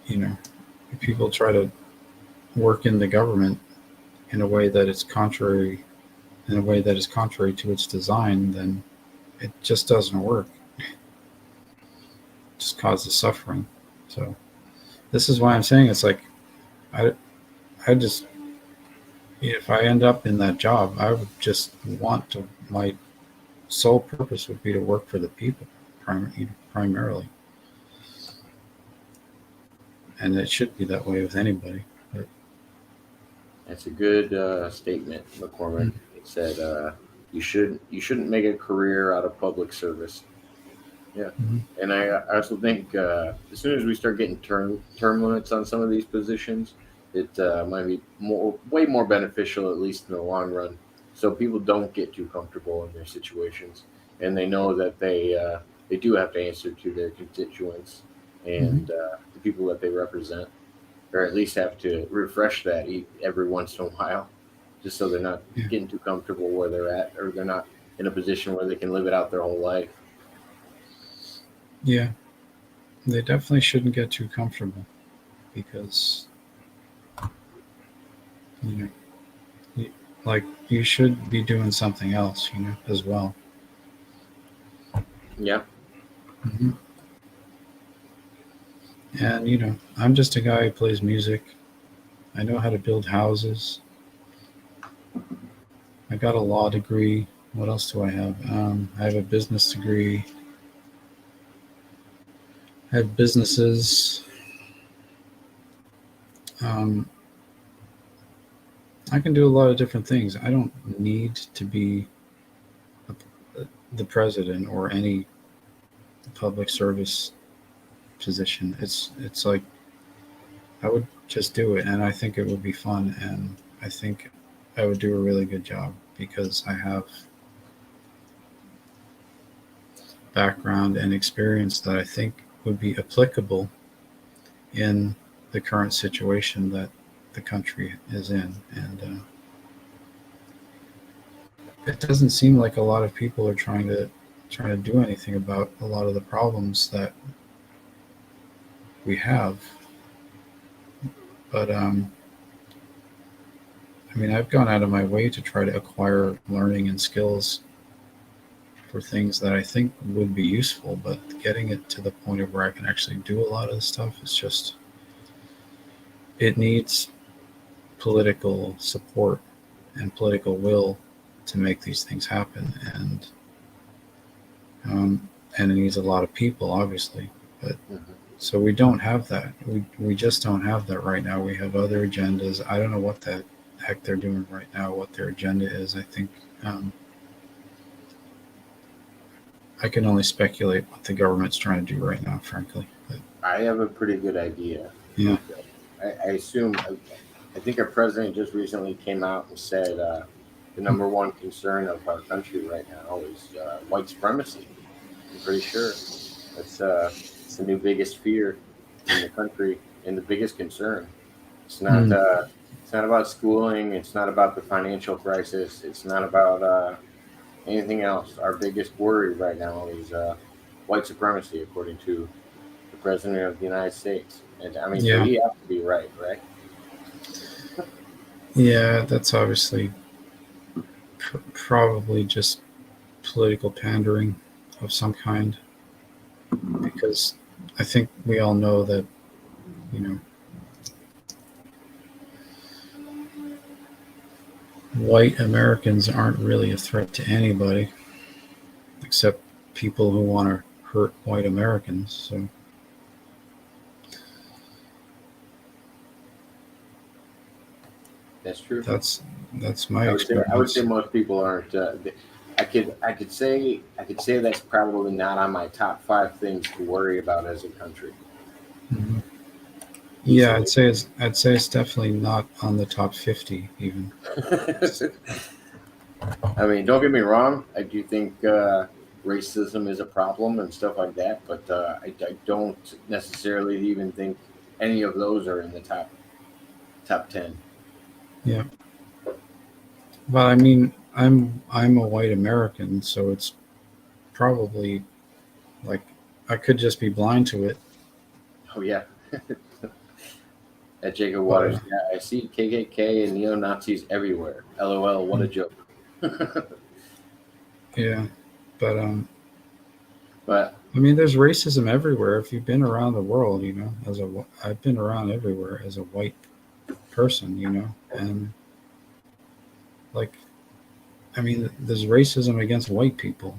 you know, if people try to work in the government in a way that it's contrary, in a way that is contrary to its design, then it just doesn't work. It just causes suffering. So this is why I'm saying it's like I I just if I end up in that job, I would just want to. My sole purpose would be to work for the people, primarily, and it should be that way with anybody. But, That's a good statement, McCormick. It said you shouldn't make a career out of public service. Yeah, Mhm. and I also think as soon as we start getting term limits on some of these positions, it might be way more beneficial, at least in the long run, so people don't get too comfortable in their situations, and they know that they do have to answer to their constituents Mhm. and the people that they represent, or at least have to refresh that every once in a while, just so they're not Yeah, getting too comfortable where they're at, or they're not in a position where they can live it out their whole life. yeah, they definitely shouldn't get too comfortable because you know, you, like you should be doing something else, as well. Yeah. Hmm. And I'm just a guy who plays music. I know how to build houses. I got a law degree. What else do I have? I have a business degree. I have businesses. Um, I can do a lot of different things. I don't need to be the president or any public service position. It's like I would just do it, and I think it would be fun, and I think I would do a really good job because I have background and experience that I think would be applicable in the current situation that the country is in. And it doesn't seem like a lot of people are trying to do anything about a lot of the problems that we have. But I mean, I've gone out of my way to try to acquire learning and skills for things that I think would be useful, but getting it to the point of where I can actually do a lot of the stuff is just it needs political support and political will to make these things happen, and it needs a lot of people, obviously. But Mhm. so we don't have that. We just don't have that right now. We have other agendas. I don't know what the heck they're doing right now. What their agenda is. I think I can only speculate what the government's trying to do right now, frankly. But I have a pretty good idea. yeah. Okay. I assume, I think our president just recently came out and said the number one concern of our country right now is white supremacy. I'm pretty sure it's the new biggest fear in the country and the biggest concern. It's not Mm, uh, it's not about schooling. It's not about the financial crisis. It's not about anything else. Our biggest worry right now is white supremacy, according to the president of the United States. And I mean, so yeah. he has to be right, right? Yeah, that's obviously probably just political pandering of some kind because I think we all know that, you know, white Americans aren't really a threat to anybody except people who want to hurt white Americans. So That's true. that's that's my I would say experience. most people aren't. I could say that's probably not on my top five things to worry about as a country. Mhm. Yeah, Easily. I'd say it's definitely not on the top 50 even. I mean, don't get me wrong. I do think racism is a problem and stuff like that, but I don't necessarily even think any of those are in the top 10. Yeah. But I mean, I'm a white American, so it's probably like I could just be blind to it. Oh yeah, at Jacob But Waters. Yeah, I see KKK and neo Nazis everywhere. LOL, what a joke. yeah, but But I mean, there's racism everywhere. If you've been around the world, I've been around everywhere as a white person, and like, I mean, there's racism against white people.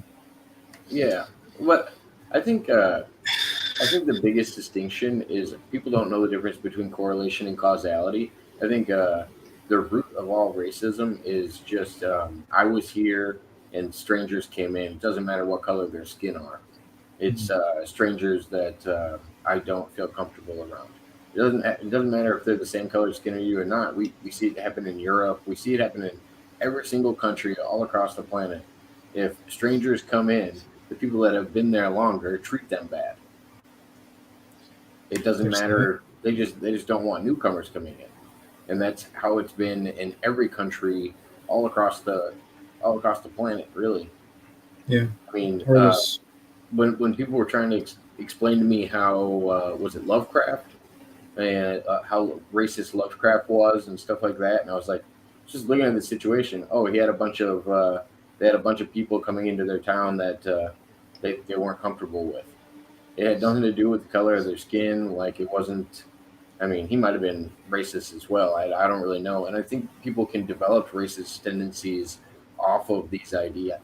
yeah, but I think I think the biggest distinction is people don't know the difference between correlation and causality. I think the root of all racism is just I was here and strangers came in. It doesn't matter what color their skin are. It's strangers that I don't feel comfortable around. It doesn't matter if they're the same color skin as you or not. We see it happen in Europe. We see it happen in every single country all across the planet. If strangers come in, the people that have been there longer treat them bad. It doesn't There's that. matter. They just don't want newcomers coming in, and that's how it's been in every country all across the planet. Really, Yeah, I mean, or this. when people were trying to explain to me how was it Lovecraft and how racist Lovecraft was and stuff like that, and I was like, just looking at the situation. Oh, he had a bunch of they had a bunch of people coming into their town that they weren't comfortable with. It had nothing to do with the color of their skin. Like it wasn't. I mean, he might have been racist as well. I don't really know, and I think people can develop racist tendencies off of these ideas,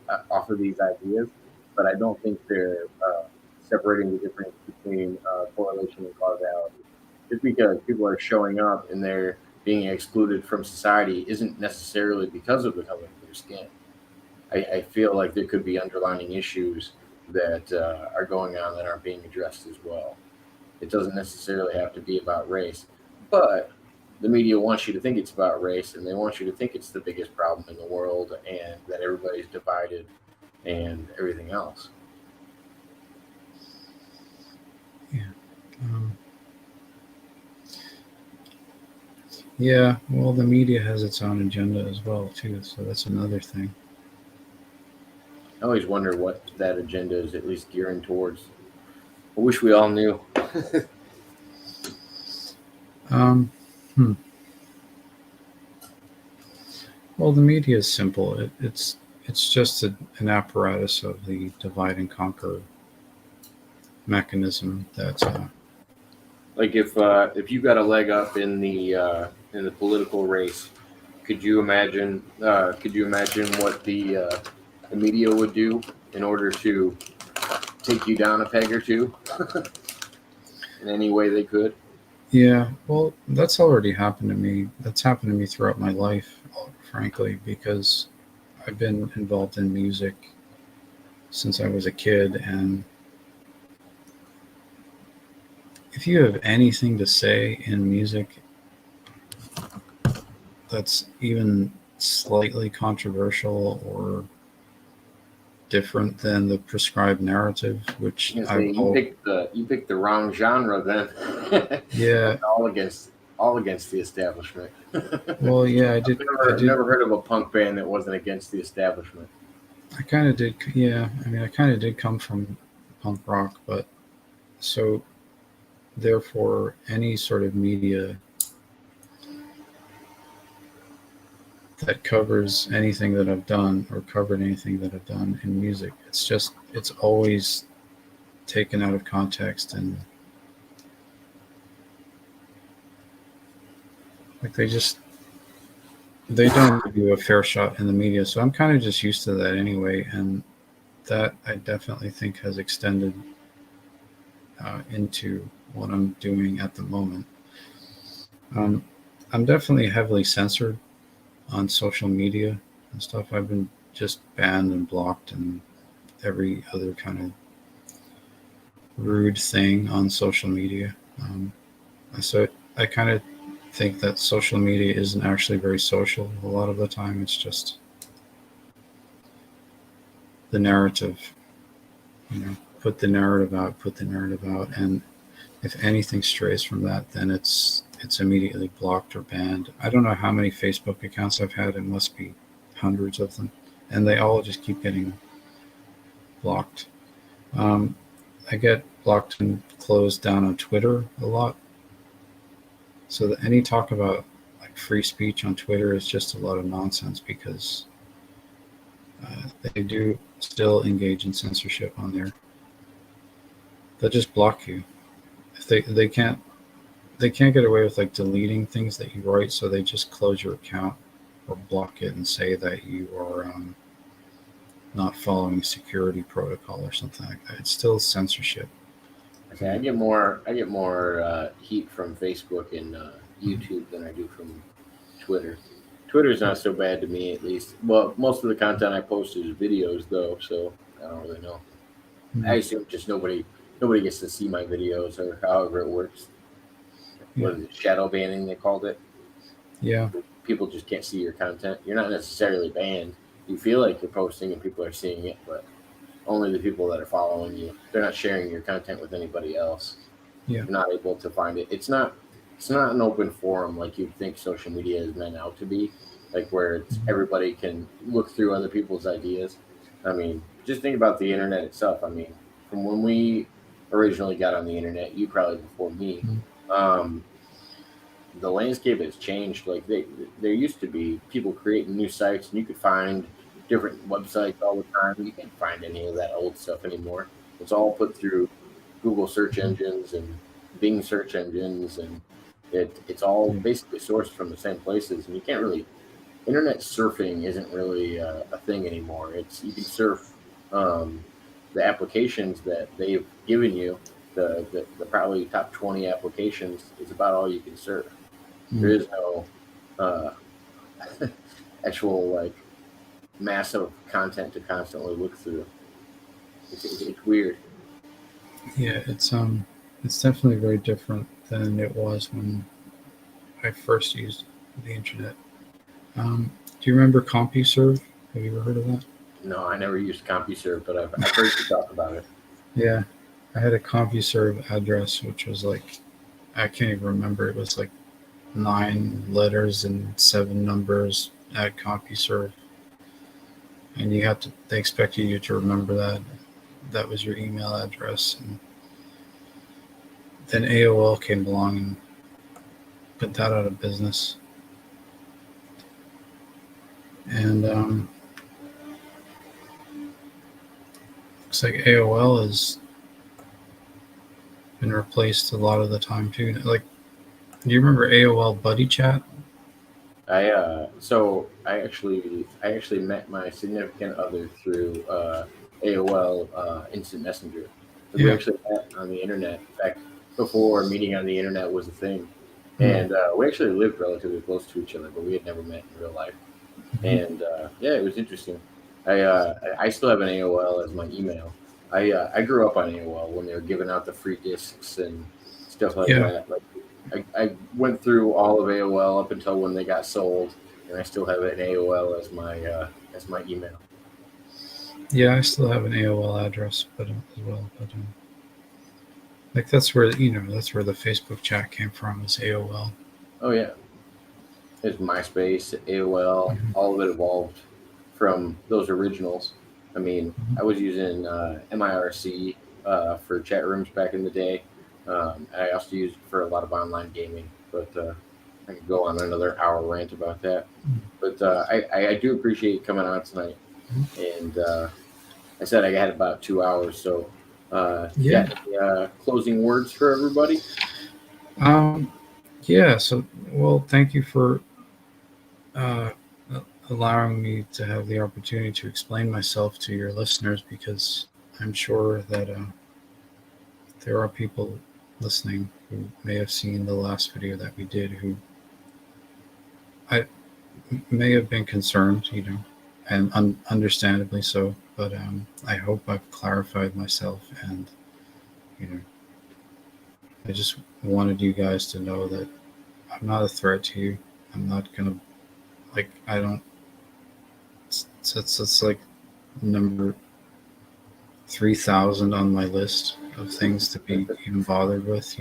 but I don't think they're separating the difference between correlation and causality. Just because people are showing up and they're being excluded from society isn't necessarily because of the color of their skin. I feel like there could be underlying issues that are going on that aren't being addressed as well. It doesn't necessarily have to be about race, but the media wants you to think it's about race, and they want you to think it's the biggest problem in the world, and that everybody's divided and everything else. Yeah. Um, yeah. Well, the media has its own agenda as well too, so that's another thing. I always wonder what that agenda is at least gearing towards. I wish we all knew. Um, hmm. Well, the media is simple. It's just an apparatus of the divide and conquer mechanism that Like if you got a leg up in the political race, could you imagine what the media would do in order to take you down a peg or two in any way they could? yeah, well, that's already happened to me. That's happened to me throughout my life, frankly, because I've been involved in music since I was a kid. And if you have anything to say in music that's even slightly controversial or different than the prescribed narrative, which You can say you picked the wrong genre then. yeah, That's all against the establishment. well, yeah, Never heard of a punk band that wasn't against the establishment. I kind of did, yeah, I mean, I kind of did come from punk rock, but so therefore, any sort of media that covers anything that I've done or covered anything that I've done in music, it's always taken out of context and like they don't give you a fair shot in the media. So I'm kind of just used to that anyway. And that I definitely think has extended into what I'm doing at the moment. Um, I'm definitely heavily censored on social media and stuff. I've been just banned and blocked and every other kind of rude thing on social media. So I kind of think that social media isn't actually very social. A lot of the time, it's just the narrative. Put the narrative out, and if anything strays from that, then it's immediately blocked or banned. I don't know how many Facebook accounts I've had. It must be hundreds of them, and they all just keep getting blocked. Um, I get blocked and closed down on Twitter a lot. So that any talk about like free speech on Twitter is just a lot of nonsense because they do still engage in censorship on there. They'll just block you if they can't get away with like deleting things that you write, so they just close your account or block it and say that you are not following security protocol or something like that. It's still censorship. Okay, I get more heat from Facebook and YouTube than I do from Twitter. Twitter's not so bad to me, at least. Well, most of the content I post is videos, though, so I don't really know. I assume just nobody gets to see my videos or however it works. What is it, shadow banning? They called it. Yeah, People just can't see your content. You're not necessarily banned. You feel like you're posting and people are seeing it, but only the people that are following you. They're not sharing your content with anybody else. yeah, You're not able to find it. It's not an open forum like you'd think social media is meant out to be, like where everybody can look through other people's ideas. I mean, just think about the internet itself. I mean, from when we originally got on the internet, you probably before me, um, the landscape has changed. Like there used to be people creating new sites, and you could find different websites all the time. You can't find any of that old stuff anymore. It's all put through Google search engines and Bing search engines, and it's all yeah, basically sourced from the same places. And you can't really internet surfing isn't really a thing anymore. It's you can surf um, the applications that they've given you. The probably top 20 applications is about all you can surf. There mm, is no uh, actual like massive content to constantly look through. It's weird. yeah. It's definitely very different than it was when I first used the internet. Do you remember CompuServe? Have you ever heard of that? No, I never used CompuServe, but I've heard you talk about it. Yeah, I had a CompuServe address, which was like I can't even remember. It was like 9 letters and 7 numbers at CompuServe, and you had to. They expected you to remember that. That was your email address, and then AOL came along and put that out of business. And looks like AOL has been replaced a lot of the time too. Like, do you remember AOL Buddy Chat? I actually met my significant other through AOL Instant Messenger. Like we Yeah. actually met on the internet back before meeting on the internet was a thing, Hmm. and we actually lived relatively close to each other, but we had never met in real life. Mhm. And yeah, it was interesting. I still have an AOL as my email. I grew up on AOL when they were giving out the free discs and stuff like Yeah. that. Like I went through all of AOL up until when they got sold, and I still have an AOL as my email. Yeah, I still have an AOL address, but as well. But like that's where that's where the Facebook chat came from. Was AOL. Oh yeah, there's MySpace, AOL, Mhm. all of it evolved from those originals. I mean, I was using MIRC for chat rooms back in the day. I also used it for a lot of online gaming, but I could go on another hour rant about that. But I do appreciate you coming on tonight. And I said I had about 2 hours, so you Yeah. got any closing words for everybody? Um. Yeah. So, well, thank you for uh, allowing me to have the opportunity to explain myself to your listeners, because I'm sure that there are people listening who may have seen the last video that we did who I may have been concerned, and understandably so. But I hope I've clarified myself, and you know, I just wanted you guys to know that I'm not a threat to you. I'm not gonna I don't. It's like number 3,000 on my list of things to be even bothered with,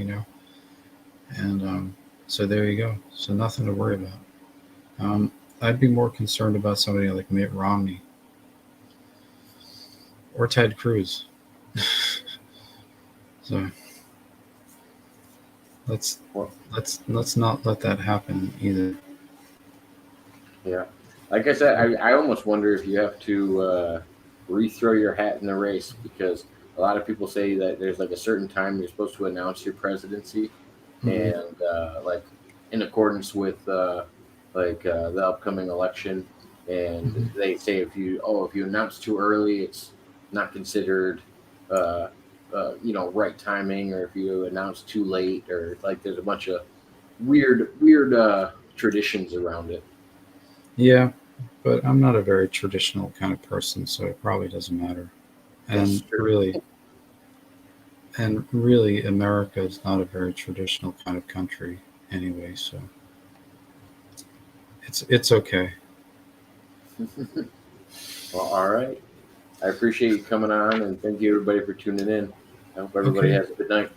and So there you go. So nothing to worry about. I'd be more concerned about somebody like Mitt Romney or Ted Cruz. So let's Well, let's not let that happen either. yeah. Like I said, I almost wonder if you have to rethrow your hat in the race because a lot of people say that there's like a certain time you're supposed to announce your presidency, Mm-hmm. and like in accordance with the upcoming election, and Mm-hmm. they say if you announce too early, it's not considered uh, right timing, or if you announce too late, or like there's a bunch of weird traditions around it. Yeah, but I'm not a very traditional kind of person, so it probably doesn't matter. That's And true. really, America is not a very traditional kind of country anyway, so it's okay. Well, all right. I appreciate you coming on, and thank you everybody for tuning in. I hope everybody Okay, has a good night.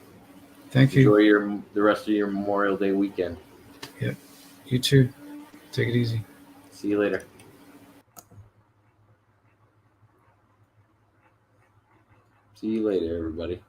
thank you. Enjoy the rest of your Memorial Day weekend. Yeah, you too. Take it easy. See you later. See you later, everybody.